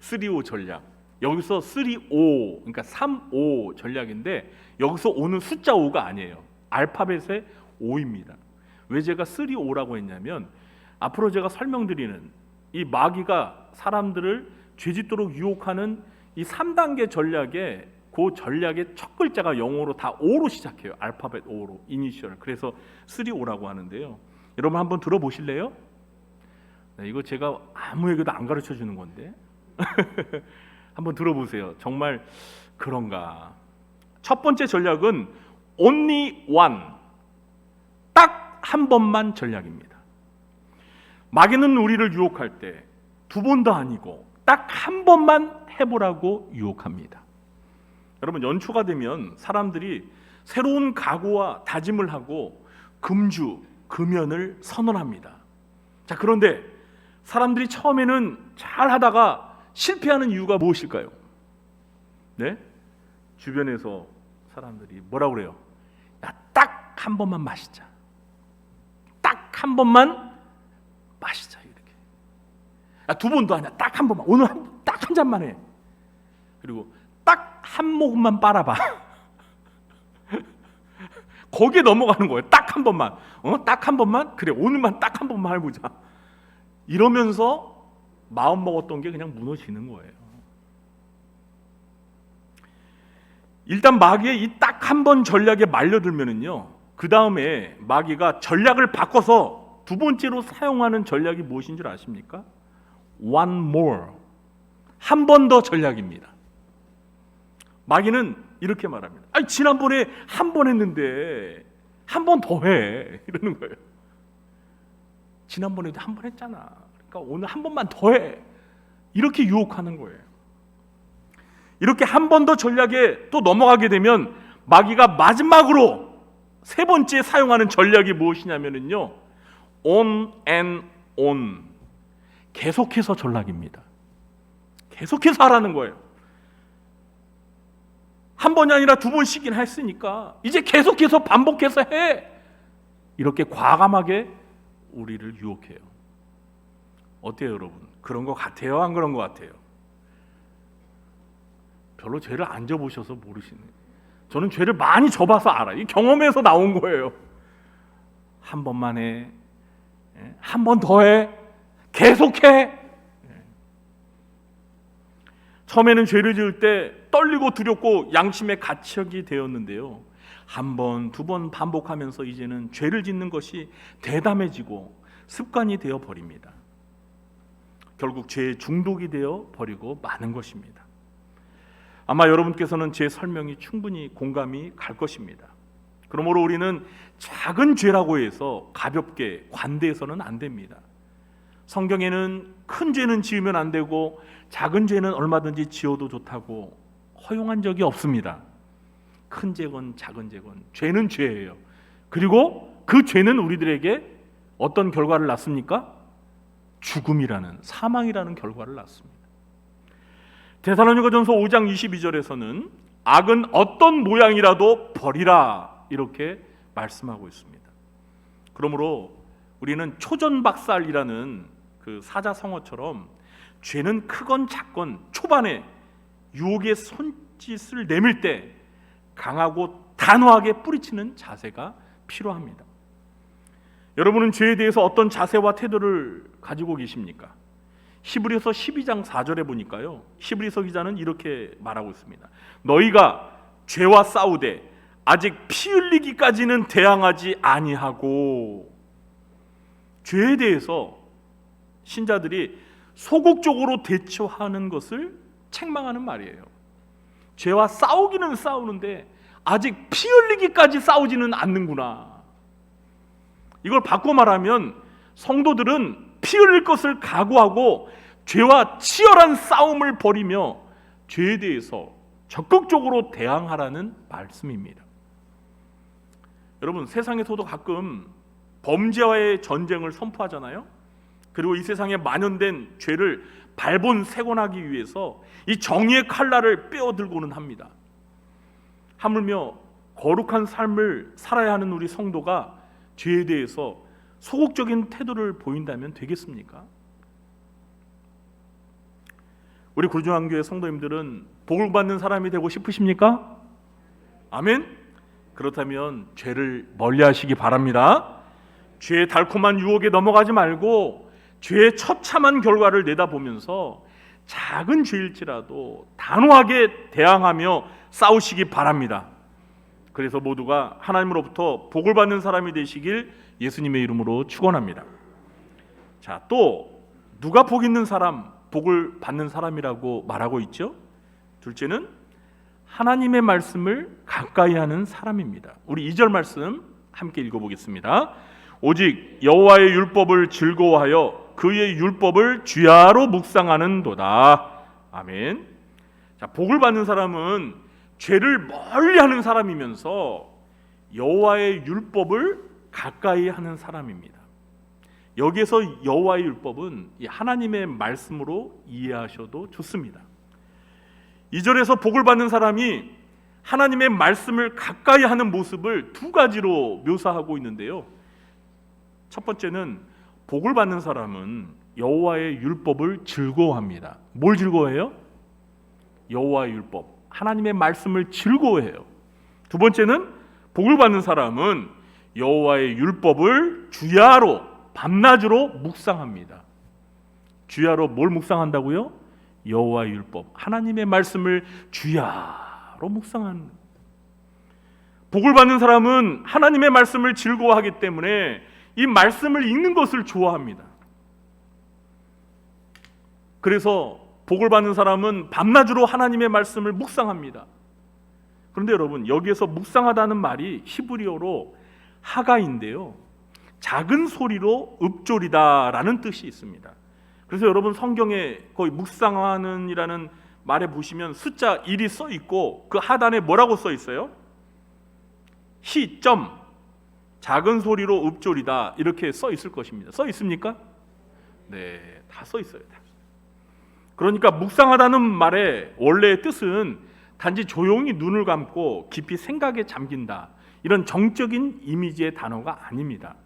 3O 전략. 여기서 3O, 그러니까 3O 전략인데 여기서 O는 숫자 5가 아니에요. 알파벳의 O입니다. 왜 제가 3O라고 했냐면 앞으로 제가 설명드리는 이 마귀가 사람들을 죄짓도록 유혹하는 이 3단계 전략에 그 전략의 첫 글자가 영어로 다 O로 시작해요. 알파벳 O로, 이니셜. 그래서 3O라고 하는데요. 여러분 한번 들어보실래요? 네, 이거 제가 아무에게도 안 가르쳐 주는 건데 한번 들어보세요. 정말 그런가? 첫 번째 전략은 only one, 딱 한 번만 전략입니다. 마귀는 우리를 유혹할 때 두 번도 아니고 딱 한 번만 해보라고 유혹합니다. 여러분 연초가 되면 사람들이 새로운 각오와 다짐을 하고 금주, 금연을 선언합니다. 자, 그런데 사람들이 처음에는 잘 하다가 실패하는 이유가 무엇일까요? 네? 주변에서 사람들이 뭐라고 그래요? 야, 딱 한 번만 마시자. 딱 한 번만 마시자 이렇게. 야, 두 번도 아니야. 딱 한 번만. 오늘 딱 한 잔만 해. 그리고 딱 한 모금만 빨아봐. 거기에 넘어가는 거예요. 딱 한 번만. 딱 한 번만. 그래, 오늘만 딱 한 번만 해보자. 이러면서 마음 먹었던 게 그냥 무너지는 거예요. 일단 마귀의 이 딱 한 번 전략에 말려들면은요, 그 다음에 마귀가 전략을 바꿔서 두 번째로 사용하는 전략이 무엇인 줄 아십니까? One more, 한 번 더 전략입니다. 마귀는 이렇게 말합니다. 아니, 지난번에 한 번 했는데 한 번 더 해, 이러는 거예요. 지난번에도 한 번 했잖아. 그러니까 오늘 한 번만 더 해. 이렇게 유혹하는 거예요. 이렇게 한 번 더 전략에 또 넘어가게 되면 마귀가 마지막으로 세 번째 사용하는 전략이 무엇이냐면요, on and on, 계속해서 전략입니다. 계속해서 하라는 거예요. 한 번이 아니라 두 번씩이나 했으니까 이제 계속해서 반복해서 해. 이렇게 과감하게 우리를 유혹해요. 어때요, 여러분? 그런 것 같아요? 안 그런 것 같아요? 별로 죄를 안 져보셔서 모르시네. 저는 죄를 많이 져봐서 알아요. 이 경험에서 나온 거예요. 한 번만 해, 한 번 더 해, 계속해. 처음에는 죄를 지을 때 떨리고 두렵고 양심의 가책이 되었는데요, 한 번, 두 번 반복하면서 이제는 죄를 짓는 것이 대담해지고 습관이 되어 버립니다. 결국 죄의 중독이 되어 버리고 마는 것입니다. 아마 여러분께서는 제 설명이 충분히 공감이 갈 것입니다. 그러므로 우리는 작은 죄라고 해서 가볍게 관대해서는 안 됩니다. 성경에는 큰 죄는 지으면 안 되고 작은 죄는 얼마든지 지어도 좋다고 허용한 적이 없습니다. 큰 죄건 작은 죄건 죄는 죄예요. 그리고 그 죄는 우리들에게 어떤 결과를 낳습니까? 죽음이라는, 사망이라는 결과를 낳습니다. 데살로니가전서 5장 22절에서는 악은 어떤 모양이라도 버리라, 이렇게 말씀하고 있습니다. 그러므로 우리는 초전박살이라는 그 사자성어처럼 죄는 크건 작건 초반에 유혹의 손짓을 내밀 때 강하고 단호하게 뿌리치는 자세가 필요합니다. 여러분은 죄에 대해서 어떤 자세와 태도를 가지고 계십니까? 히브리서 12장 4절에 보니까요, 히브리서 기자는 이렇게 말하고 있습니다. 너희가 죄와 싸우되 아직 피 흘리기까지는 대항하지 아니하고, 죄에 대해서 신자들이 소극적으로 대처하는 것을 책망하는 말이에요. 죄와 싸우기는 싸우는데 아직 피 흘리기까지 싸우지는 않는구나. 이걸 바꿔 말하면 성도들은 피 흘릴 것을 각오하고 죄와 치열한 싸움을 벌이며 죄에 대해서 적극적으로 대항하라는 말씀입니다. 여러분, 세상에서도 가끔 범죄와의 전쟁을 선포하잖아요. 그리고 이 세상에 만연된 죄를 발본색원하기 위해서 이 정의의 칼날을 빼어들고는 합니다. 하물며 거룩한 삶을 살아야 하는 우리 성도가 죄에 대해서 소극적인 태도를 보인다면 되겠습니까? 우리 구주한교회 성도님들은 복을 받는 사람이 되고 싶으십니까? 아멘? 그렇다면 죄를 멀리하시기 바랍니다. 죄의 달콤한 유혹에 넘어가지 말고 죄의 처참한 결과를 내다보면서 작은 죄일지라도 단호하게 대항하며 싸우시기 바랍니다. 그래서 모두가 하나님으로부터 복을 받는 사람이 되시길 예수님의 이름으로 축원합니다. 자, 또 누가 복 있는 사람, 복을 받는 사람이라고 말하고 있죠? 둘째는 하나님의 말씀을 가까이 하는 사람입니다. 우리 2절 말씀 함께 읽어보겠습니다. 오직 여호와의 율법을 즐거워하여 그의 율법을 주야로 묵상하는도다. 아멘. 자, 복을 받는 사람은 죄를 멀리하는 사람이면서 여호와의 율법을 가까이 하는 사람입니다. 여기에서 여호와의 율법은 하나님의 말씀으로 이해하셔도 좋습니다. 2절에서 복을 받는 사람이 하나님의 말씀을 가까이 하는 모습을 두 가지로 묘사하고 있는데요. 첫 번째는 복을 받는 사람은 여호와의 율법을 즐거워합니다. 뭘 즐거워해요? 여호와의 율법, 하나님의 말씀을 즐거워해요. 두 번째는 복을 받는 사람은 여호와의 율법을 주야로, 밤낮으로 묵상합니다. 주야로 뭘 묵상한다고요? 여호와의 율법, 하나님의 말씀을 주야로 묵상하는. 복을 받는 사람은 하나님의 말씀을 즐거워하기 때문에 이 말씀을 읽는 것을 좋아합니다. 그래서 복을 받는 사람은 밤낮으로 하나님의 말씀을 묵상합니다. 그런데 여러분, 여기에서 묵상하다는 말이 히브리어로 하가인데요, 작은 소리로 읊조리다라는 뜻이 있습니다. 그래서 여러분, 성경에 거의 묵상하는 이라는 말에 보시면 숫자 1이 써 있고 그 하단에 뭐라고 써 있어요? 히.점 작은 소리로 읊조리다 이렇게 써 있을 것입니다. 써 있습니까? 네, 다 써 있어요. 다. 그러니까 묵상하다는 말의 원래의 뜻은 단지 조용히 눈을 감고 깊이 생각에 잠긴다, 이런 정적인 이미지의 단어가 아닙니다.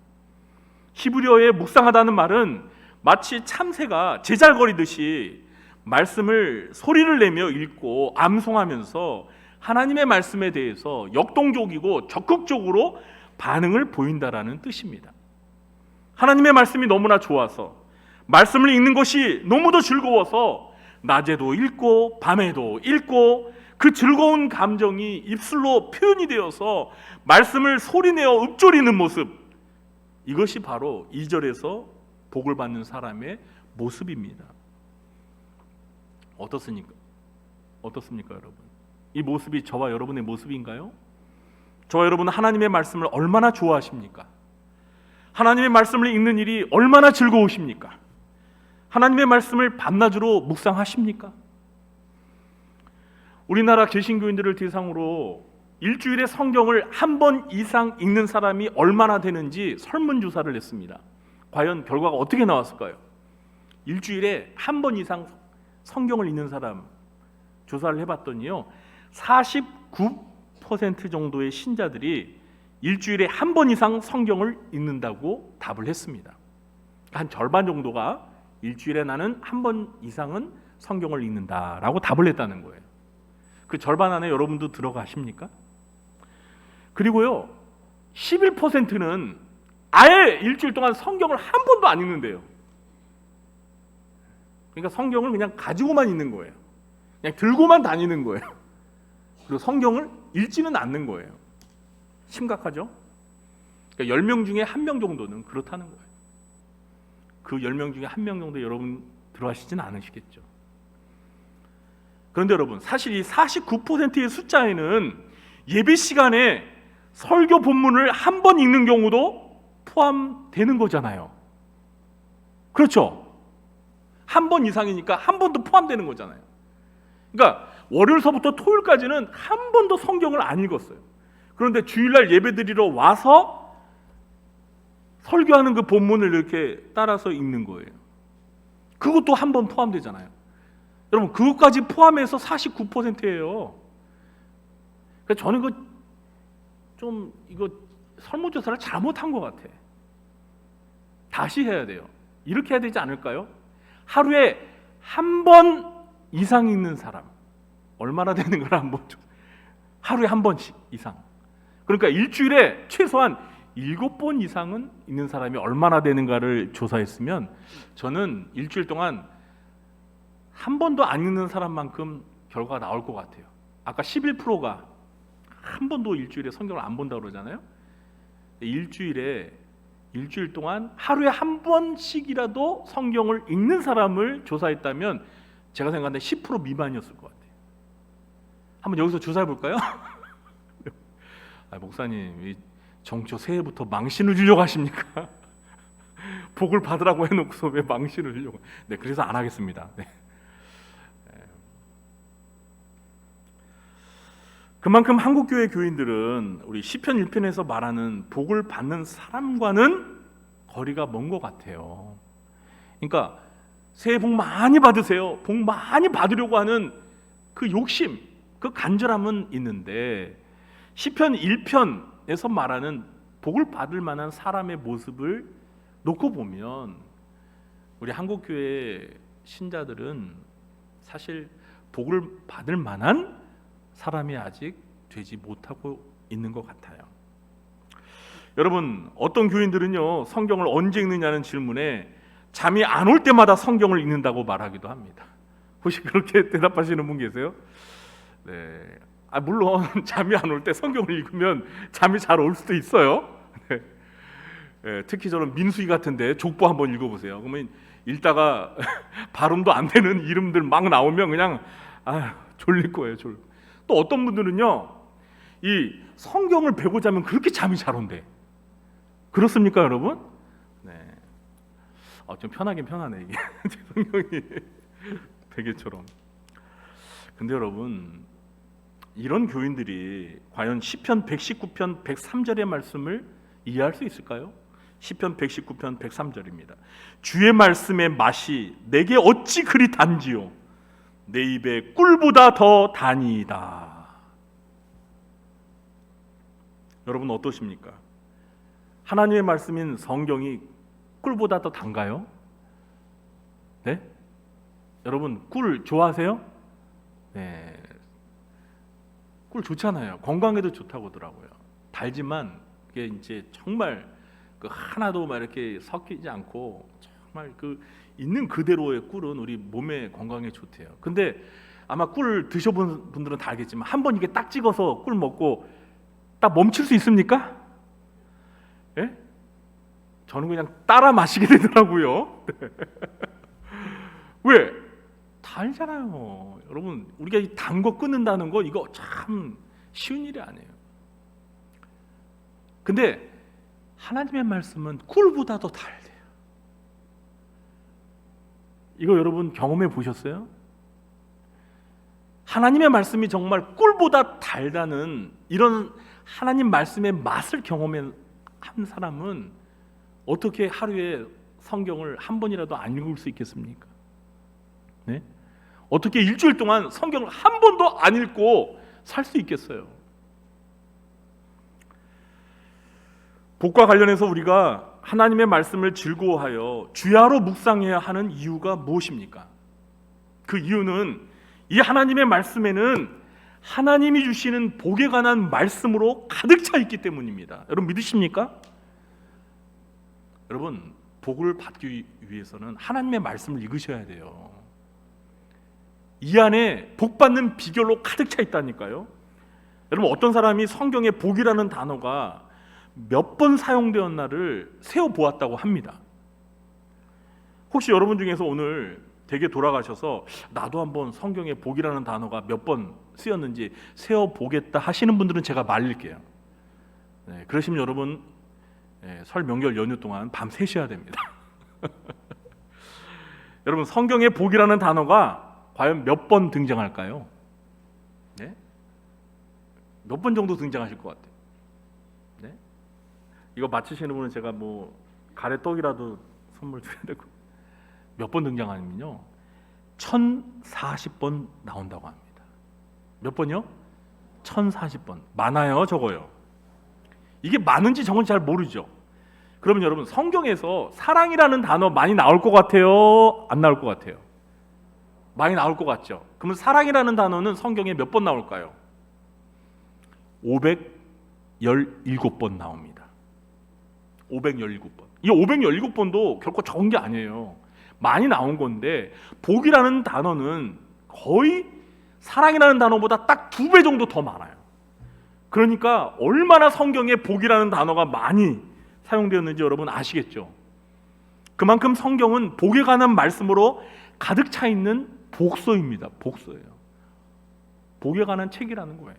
히브리어의 묵상하다는 말은 마치 참새가 제잘거리듯이 말씀을 소리를 내며 읽고 암송하면서 하나님의 말씀에 대해서 역동적이고 적극적으로 반응을 보인다라는 뜻입니다. 하나님의 말씀이 너무나 좋아서, 말씀을 읽는 것이 너무도 즐거워서 낮에도 읽고 밤에도 읽고 그 즐거운 감정이 입술로 표현이 되어서 말씀을 소리내어 읊조리는 모습, 이것이 바로 2절에서 복을 받는 사람의 모습입니다. 어떻습니까? 여러분? 이 모습이 저와 여러분의 모습인가요? 저와 여러분은 하나님의 말씀을 얼마나 좋아하십니까? 하나님의 말씀을 읽는 일이 얼마나 즐거우십니까? 하나님의 말씀을 밤낮으로 묵상하십니까? 우리나라 개신교인들을 대상으로 일주일에 성경을 한 번 이상 읽는 사람이 얼마나 되는지 설문조사를 했습니다. 과연 결과가 어떻게 나왔을까요? 일주일에 한 번 이상 성경을 읽는 사람 조사를 해봤더니요, 49% 정도의 신자들이 일주일에 한 번 이상 성경을 읽는다고 답을 했습니다. 한 절반 정도가 일주일에 나는 한 번 이상은 성경을 읽는다라고 답을 했다는 거예요. 그 절반 안에 여러분도 들어가십니까? 그리고요 11%는 아예 일주일 동안 성경을 한 번도 안 읽는데요. 그러니까 성경을 그냥 가지고만 있는 거예요. 그냥 들고만 다니는 거예요. 그리고 성경을 읽지는 않는 거예요. 심각하죠? 그러니까 10명 중에 1명 정도는 그렇다는 거예요. 그 10명 중에 1명 정도 여러분 들어가시지는 않으시겠죠. 그런데 여러분, 사실 이 49%의 숫자에는 예배 시간에 설교 본문을 한 번 읽는 경우도 포함되는 거잖아요. 그렇죠? 한 번 이상이니까 한 번도 포함되는 거잖아요. 그러니까 월요일서부터 토요일까지는 한 번도 성경을 안 읽었어요. 그런데 주일날 예배드리러 와서 설교하는 그 본문을 이렇게 따라서 읽는 거예요. 그것도 한 번 포함되잖아요. 여러분, 그것까지 포함해서 49%예요. 그러니까 저는 이거 설문조사를 잘못한 것 같아. 다시 해야 돼요. 이렇게 해야 되지 않을까요? 하루에 한 번 이상 읽는 사람 얼마나 되는 걸 한번 하루에 한 번씩 이상. 그러니까 일주일에 최소한 7번 이상은 읽는 사람이 얼마나 되는가를 조사했으면 저는 일주일 동안 한 번도 안 읽는 사람만큼 결과가 나올 것 같아요. 아까 11%가 한 번도 일주일에 성경을 안 본다고 그러잖아요. 일주일 동안 하루에 한 번씩이라도 성경을 읽는 사람을 조사했다면 제가 생각하는데 10% 미만이었을 것 같아요. 한번 여기서 조사해 볼까요? 목사님, 정초 새해부터 망신을 주려고 하십니까? 복을 받으라고 해놓고서 왜 망신을 주려고? 네, 그래서 안 하겠습니다. 네. 그만큼 한국교회 교인들은 우리 시편 1편에서 말하는 복을 받는 사람과는 거리가 먼 것 같아요. 그러니까 새해 복 많이 받으세요. 복 많이 받으려고 하는 그 욕심, 그 간절함은 있는데 시편 1편에서 말하는 복을 받을 만한 사람의 모습을 놓고 보면 우리 한국교회 신자들은 사실 복을 받을 만한 사람이 아직 되지 못하고 있는 것 같아요. 여러분, 어떤 교인들은요 성경을 언제 읽느냐는 질문에 잠이 안 올 때마다 성경을 읽는다고 말하기도 합니다. 혹시 그렇게 대답하시는 분 계세요? 네, 물론 잠이 안 올 때 성경을 읽으면 잠이 잘 올 수도 있어요. 네. 네, 특히 저는 민수기 같은데 족보 한번 읽어보세요. 그러면 읽다가 발음도 안 되는 이름들 막 나오면 그냥 졸릴 거예요. 또 어떤 분들은요 이 성경을 배우자 하면 그렇게 잠이 잘 온대. 그렇습니까, 여러분? 네. 좀 편하긴 편하네 이게. 제 성경이 베개처럼. 근데 여러분, 이런 교인들이 과연 시편 119편 103절의 말씀을 이해할 수 있을까요? 시편 119편 103절입니다. 주의 말씀의 맛이 내게 어찌 그리 단지요, 내 입에 꿀보다 더 다니이다. 여러분 어떠십니까? 하나님의 말씀인 성경이 꿀보다 더 단가요? 네? 여러분 꿀 좋아하세요? 네. 꿀 좋잖아요. 건강에도 좋다고 하더라고요. 달지만 그게 이제 정말 그 하나도 막 이렇게 섞이지 않고 정말 그 있는 그대로의 꿀은 우리 몸에 건강에 좋대요. 근데 아마 꿀 드셔본 분들은 다 알겠지만 한 번 이게 딱 찍어서 꿀 먹고 딱 멈출 수 있습니까? 예? 저는 그냥 따라 마시게 되더라고요. 왜? 달잖아요. 여러분, 우리가 단 거 끊는다는 거 이거 참 쉬운 일이 아니에요. 근데 하나님의 말씀은 꿀보다 더 달대요. 이거 여러분 경험해 보셨어요? 하나님의 말씀이 정말 꿀보다 달다는 이런 하나님 말씀의 맛을 경험한 사람은 어떻게 하루에 성경을 한 번이라도 안 읽을 수 있겠습니까? 네? 어떻게 일주일 동안 성경을 한 번도 안 읽고 살 수 있겠어요? 복과 관련해서 우리가 하나님의 말씀을 즐거워하여 주야로 묵상해야 하는 이유가 무엇입니까? 그 이유는 이 하나님의 말씀에는 하나님이 주시는 복에 관한 말씀으로 가득 차 있기 때문입니다. 여러분 믿으십니까? 여러분 복을 받기 위해서는 하나님의 말씀을 읽으셔야 돼요. 이 안에 복 받는 비결로 가득 차 있다니까요. 여러분 어떤 사람이 성경에 복이라는 단어가 몇 번 사용되었나를 세어보았다고 합니다. 혹시 여러분 중에서 오늘 댁에 돌아가셔서 나도 한번 성경에 복이라는 단어가 몇 번 쓰였는지 세어보겠다 하시는 분들은 제가 말릴게요. 네, 그러시면 여러분 설 명절 연휴 동안 밤 새셔야 됩니다. 여러분 성경에 복이라는 단어가 과연 몇 번 등장할까요? 네? 몇 번 정도 등장하실 것 같아요? 네? 이거 맞히시는 분은 제가 뭐 가래떡이라도 선물 드려야 되고 몇 번 등장하면요 1040번 나온다고 합니다. 몇 번이요? 1040번. 많아요 적어요? 이게 많은지 적은지 잘 모르죠. 그러면 여러분 성경에서 사랑이라는 단어 많이 나올 것 같아요? 안 나올 것 같아요? 많이 나올 것 같죠. 그러면 사랑이라는 단어는 성경에 몇 번 나올까요? 517번 나옵니다. 517번. 이 517번도 결코 적은 게 아니에요. 많이 나온 건데 복이라는 단어는 거의 사랑이라는 단어보다 딱 2배 정도 더 많아요. 그러니까 얼마나 성경에 복이라는 단어가 많이 사용되었는지 여러분 아시겠죠? 그만큼 성경은 복에 관한 말씀으로 가득 차 있는 복서입니다. 복서예요. 복에 관한 책이라는 거예요.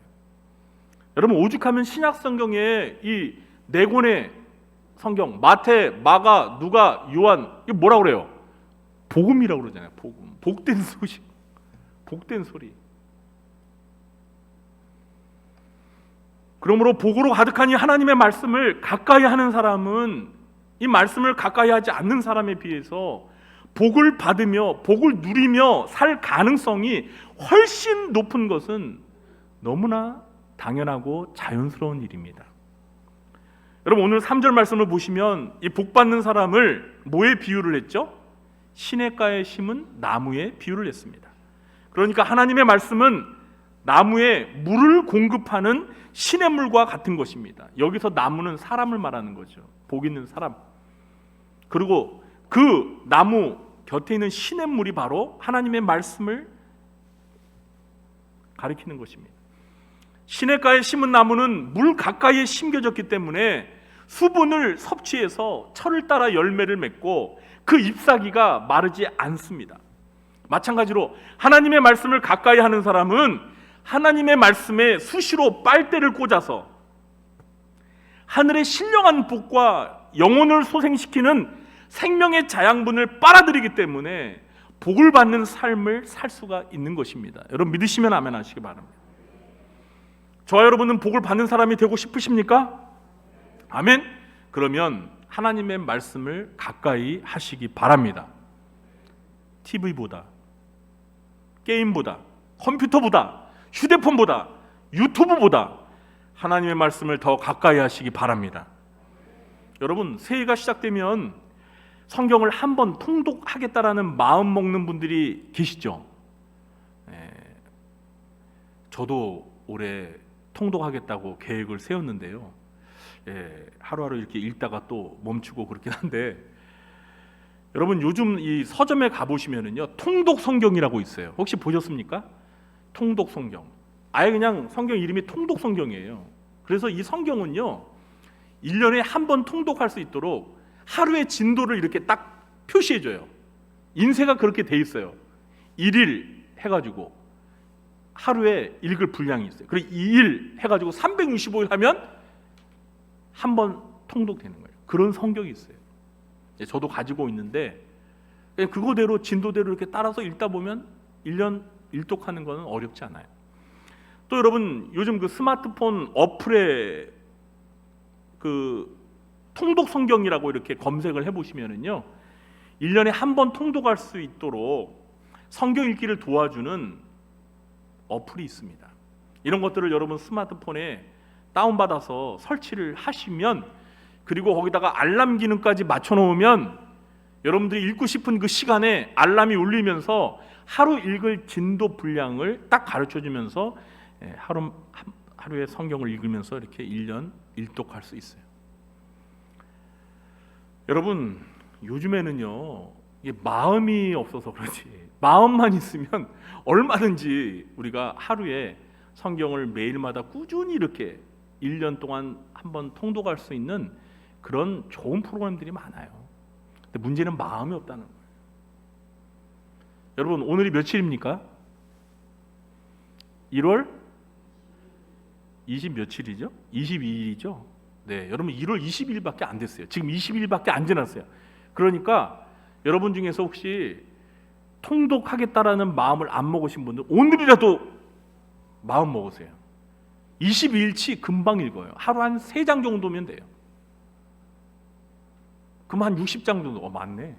여러분 오죽하면 신약 성경에 이 4권의 성경 마태, 마가, 누가, 요한 이게 뭐라 그래요? 복음이라고 그러잖아요. 복음. 복된 소식. 복된 소리. 그러므로 복으로 가득한 이 하나님의 말씀을 가까이 하는 사람은 이 말씀을 가까이 하지 않는 사람에 비해서 복을 받으며 복을 누리며 살 가능성이 훨씬 높은 것은 너무나 당연하고 자연스러운 일입니다. 여러분 오늘 3절 말씀을 보시면 이 복 받는 사람을 뭐에 비유를 했죠? 시냇가에 심은 나무에 비유를 했습니다. 그러니까 하나님의 말씀은 나무에 물을 공급하는 시냇물과 같은 것입니다. 여기서 나무는 사람을 말하는 거죠. 복 있는 사람. 그리고 그 나무 곁에 있는 시냇물이 바로 하나님의 말씀을 가리키는 것입니다. 시냇가에 심은 나무는 물 가까이에 심겨졌기 때문에 수분을 섭취해서 철을 따라 열매를 맺고 그 잎사귀가 마르지 않습니다. 마찬가지로 하나님의 말씀을 가까이 하는 사람은 하나님의 말씀에 수시로 빨대를 꽂아서 하늘의 신령한 복과 영혼을 소생시키는 생명의 자양분을 빨아들이기 때문에 복을 받는 삶을 살 수가 있는 것입니다. 여러분 믿으시면 아멘 하시기 바랍니다. 저와 여러분은 복을 받는 사람이 되고 싶으십니까? 아멘. 그러면 하나님의 말씀을 가까이 하시기 바랍니다. TV보다, 게임보다, 컴퓨터보다, 휴대폰보다, 유튜브보다 하나님의 말씀을 더 가까이 하시기 바랍니다. 여러분 새해가 시작되면 성경을 한번 통독하겠다라는 마음 먹는 분들이 계시죠? 저도 올해 통독하겠다고 계획을 세웠는데요. 하루하루 이렇게 읽다가 또 멈추고 그렇긴 한데 여러분 요즘 이 서점에 가보시면은요 통독 성경이라고 있어요. 혹시 보셨습니까? 통독 성경. 아예 그냥 성경 이름이 통독 성경이에요. 그래서 이 성경은요 1년에 한 번 통독할 수 있도록 하루의 진도를 이렇게 딱 표시해줘요. 인쇄가 그렇게 돼 있어요. 1일 해가지고 하루에 읽을 분량이 있어요. 그리고 2일 해가지고 365일 하면 한 번 통독되는 거예요. 그런 성경이 있어요. 저도 가지고 있는데 그거대로 진도대로 이렇게 따라서 읽다 보면 1년 일독하는 거는 어렵지 않아요. 또 여러분 요즘 그 스마트폰 어플에 그 통독 성경이라고 이렇게 검색을 해보시면은요 1년에 한 번 통독할 수 있도록 성경 읽기를 도와주는 어플이 있습니다. 이런 것들을 여러분 스마트폰에 다운받아서 설치를 하시면 그리고 거기다가 알람 기능까지 맞춰놓으면 여러분들이 읽고 싶은 그 시간에 알람이 울리면서 하루 읽을 진도 분량을 딱 가르쳐주면서 하루에 성경을 읽으면서 이렇게 1년 일독할 수 있어요. 여러분, 요즘에는요, 이게 마음이 없어서 그렇지, 마음만 있으면 얼마든지 우리가 하루에 성경을 매일마다 꾸준히 이렇게 1년 동안 한번 통독할 수 있는 그런 좋은 프로그램들이 많아요. 근데 문제는 마음이 없다는 거예요. 여러분, 오늘이 며칠입니까? 1월 20 며칠이죠? 22일이죠? 네, 여러분 1월 20일밖에 안 됐어요. 지금 20일밖에 안 지났어요. 그러니까 여러분 중에서 혹시 통독하겠다라는 마음을 안 먹으신 분들, 오늘이라도 마음 먹으세요. 22일치 금방 읽어요. 하루 한 3장 정도면 돼요. 그럼 한 60장 정도. 맞네.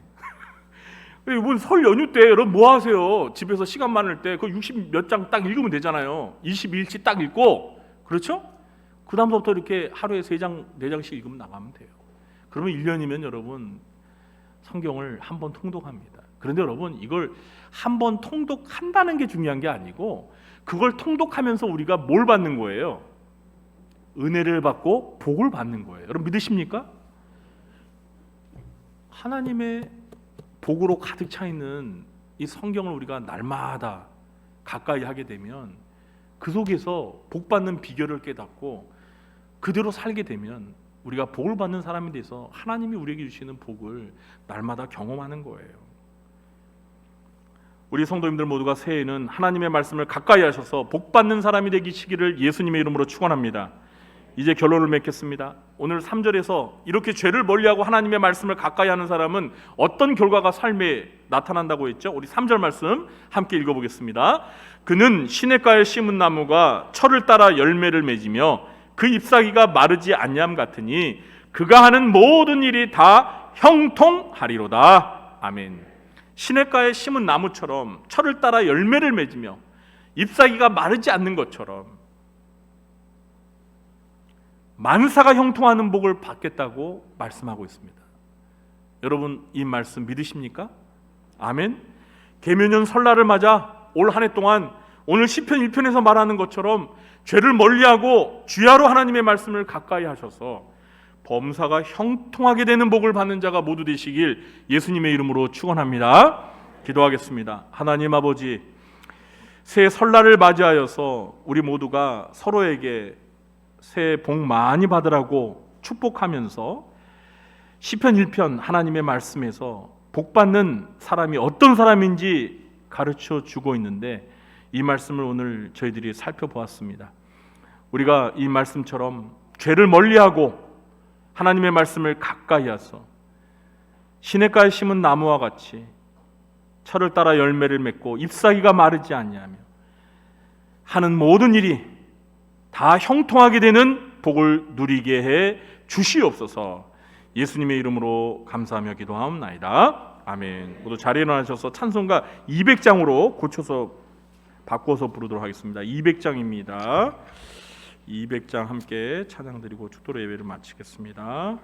이번 설 연휴 때 여러분 뭐 하세요? 집에서 시간 많을 때 그 60 몇 장 딱 읽으면 되잖아요. 22일치 딱 읽고, 그렇죠? 그 다음부터 이렇게 하루에 3장, 4장씩 읽으면 나가면 돼요. 그러면 1년이면 여러분 성경을 한 번 통독합니다. 그런데 여러분, 이걸 한 번 통독한다는 게 중요한 게 아니고, 그걸 통독하면서 우리가 뭘 받는 거예요? 은혜를 받고 복을 받는 거예요. 여러분 믿으십니까? 하나님의 복으로 가득 차 있는 이 성경을 우리가 날마다 가까이 하게 되면, 그 속에서 복 받는 비결을 깨닫고 그대로 살게 되면 우리가 복을 받는 사람이 돼서 하나님이 우리에게 주시는 복을 날마다 경험하는 거예요. 우리 성도님들 모두가 새해에는 하나님의 말씀을 가까이 하셔서 복 받는 사람이 되시기를 예수님의 이름으로 축원합니다. 이제 결론을 맺겠습니다. 오늘 3절에서 이렇게 죄를 멀리하고 하나님의 말씀을 가까이 하는 사람은 어떤 결과가 삶에 나타난다고 했죠? 우리 3절 말씀 함께 읽어보겠습니다. 그는 시냇가에 심은 나무가 철을 따라 열매를 맺으며 그 잎사귀가 마르지 않냐함 같으니 그가 하는 모든 일이 다 형통하리로다. 아멘. 시냇가에 심은 나무처럼 철을 따라 열매를 맺으며 잎사귀가 마르지 않는 것처럼 만사가 형통하는 복을 받겠다고 말씀하고 있습니다. 여러분, 이 말씀 믿으십니까? 아멘. 계명년 설날을 맞아 올 한 해 동안 오늘 시편 1편에서 말하는 것처럼 죄를 멀리하고 주야로 하나님의 말씀을 가까이 하셔서 범사가 형통하게 되는 복을 받는 자가 모두 되시길 예수님의 이름으로 축원합니다. 기도하겠습니다. 하나님 아버지, 새해 설날을 맞이하여서 우리 모두가 서로에게 새해 복 많이 받으라고 축복하면서 시편 1편 하나님의 말씀에서 복 받는 사람이 어떤 사람인지 가르쳐 주고 있는데, 이 말씀을 오늘 저희들이 살펴보았습니다. 우리가 이 말씀처럼 죄를 멀리하고 하나님의 말씀을 가까이 하서 시냇가에 심은 나무와 같이 철을 따라 열매를 맺고 잎사귀가 마르지 않냐며 하는 모든 일이 다 형통하게 되는 복을 누리게 해 주시옵소서. 예수님의 이름으로 감사하며 기도하옵나이다. 아멘. 모두 자리에 일어나셔서 찬송가 200장으로 고쳐서 바꿔서 부르도록 하겠습니다. 200장입니다. 200장 함께 찬양드리고 축도로 예배를 마치겠습니다.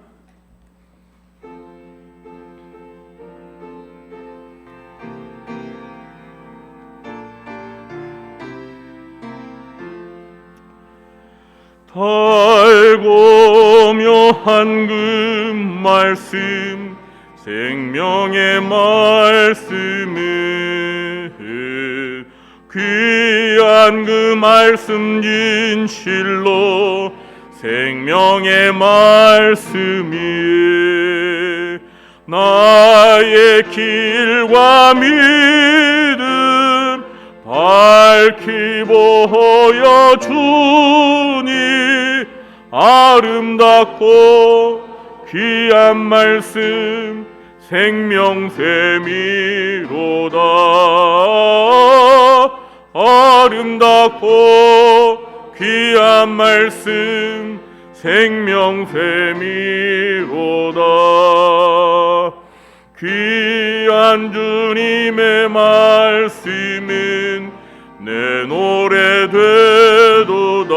달고 묘한 그 말씀, 생명의 말씀을, 귀한 그 말씀 진실로 생명의 말씀이 나의 길과 믿음 밝히 보여주니 아름답고 귀한 말씀 생명샘이로다. 아름답고 귀한 말씀 생명샘이로다. 귀한 주님의 말씀은 내 노래 되도다.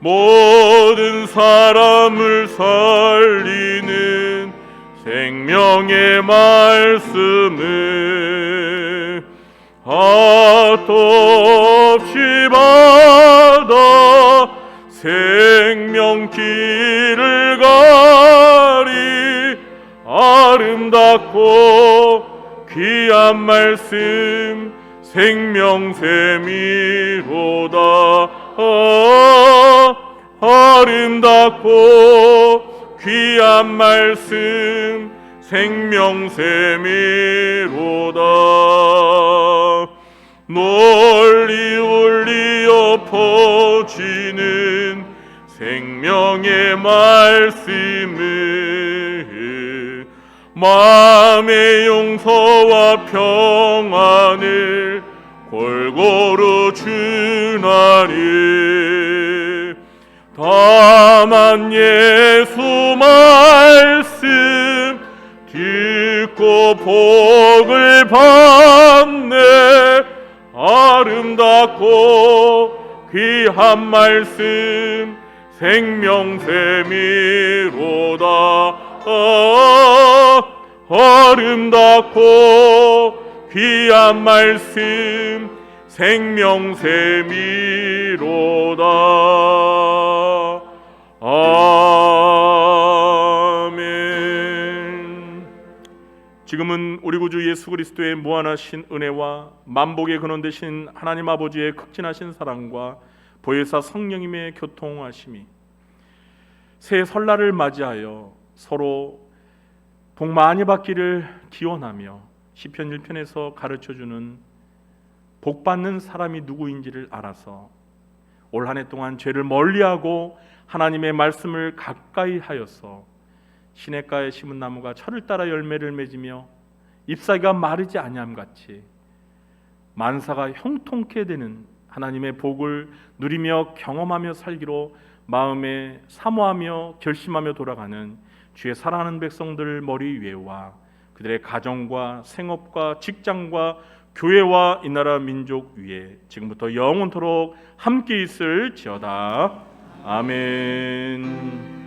모든 사람을 살리는 생명의 말씀은 핫도 없이 받아 생명길을 가리. 아름답고 귀한 말씀 생명샘이로다. 아름답고 귀한 말씀 생명샘이로다. 널리 울리어 퍼지는 생명의 말씀을 마음의 용서와 평안을 골고루 주나니. 다만 예수 말씀 듣고 복을 받네. 아름답고 귀한 말씀 생명샘이로다. 아름답고 귀한 말씀 생명샘이로다. 아멘. 지금은 우리 구주 예수 그리스도의 무한하신 은혜와 만복의 근원 되신 하나님 아버지의 극진하신 사랑과 보혜사 성령님의 교통하심이 새 설날을 맞이하여 서로 복 많이 받기를 기원하며 시편 1편에서 가르쳐주는 복 받는 사람이 누구인지를 알아서 올 한 해 동안 죄를 멀리하고 하나님의 말씀을 가까이 하여서 시냇가에 심은 나무가 철을 따라 열매를 맺으며 잎사귀가 마르지 아니함 같이 만사가 형통케 되는 하나님의 복을 누리며 경험하며 살기로 마음에 사모하며 결심하며 돌아가는 주의 사랑하는 백성들 머리 위에와 그들의 가정과 생업과 직장과 교회와 이 나라 민족 위에 지금부터 영원토록 함께 있을지어다. 아멘.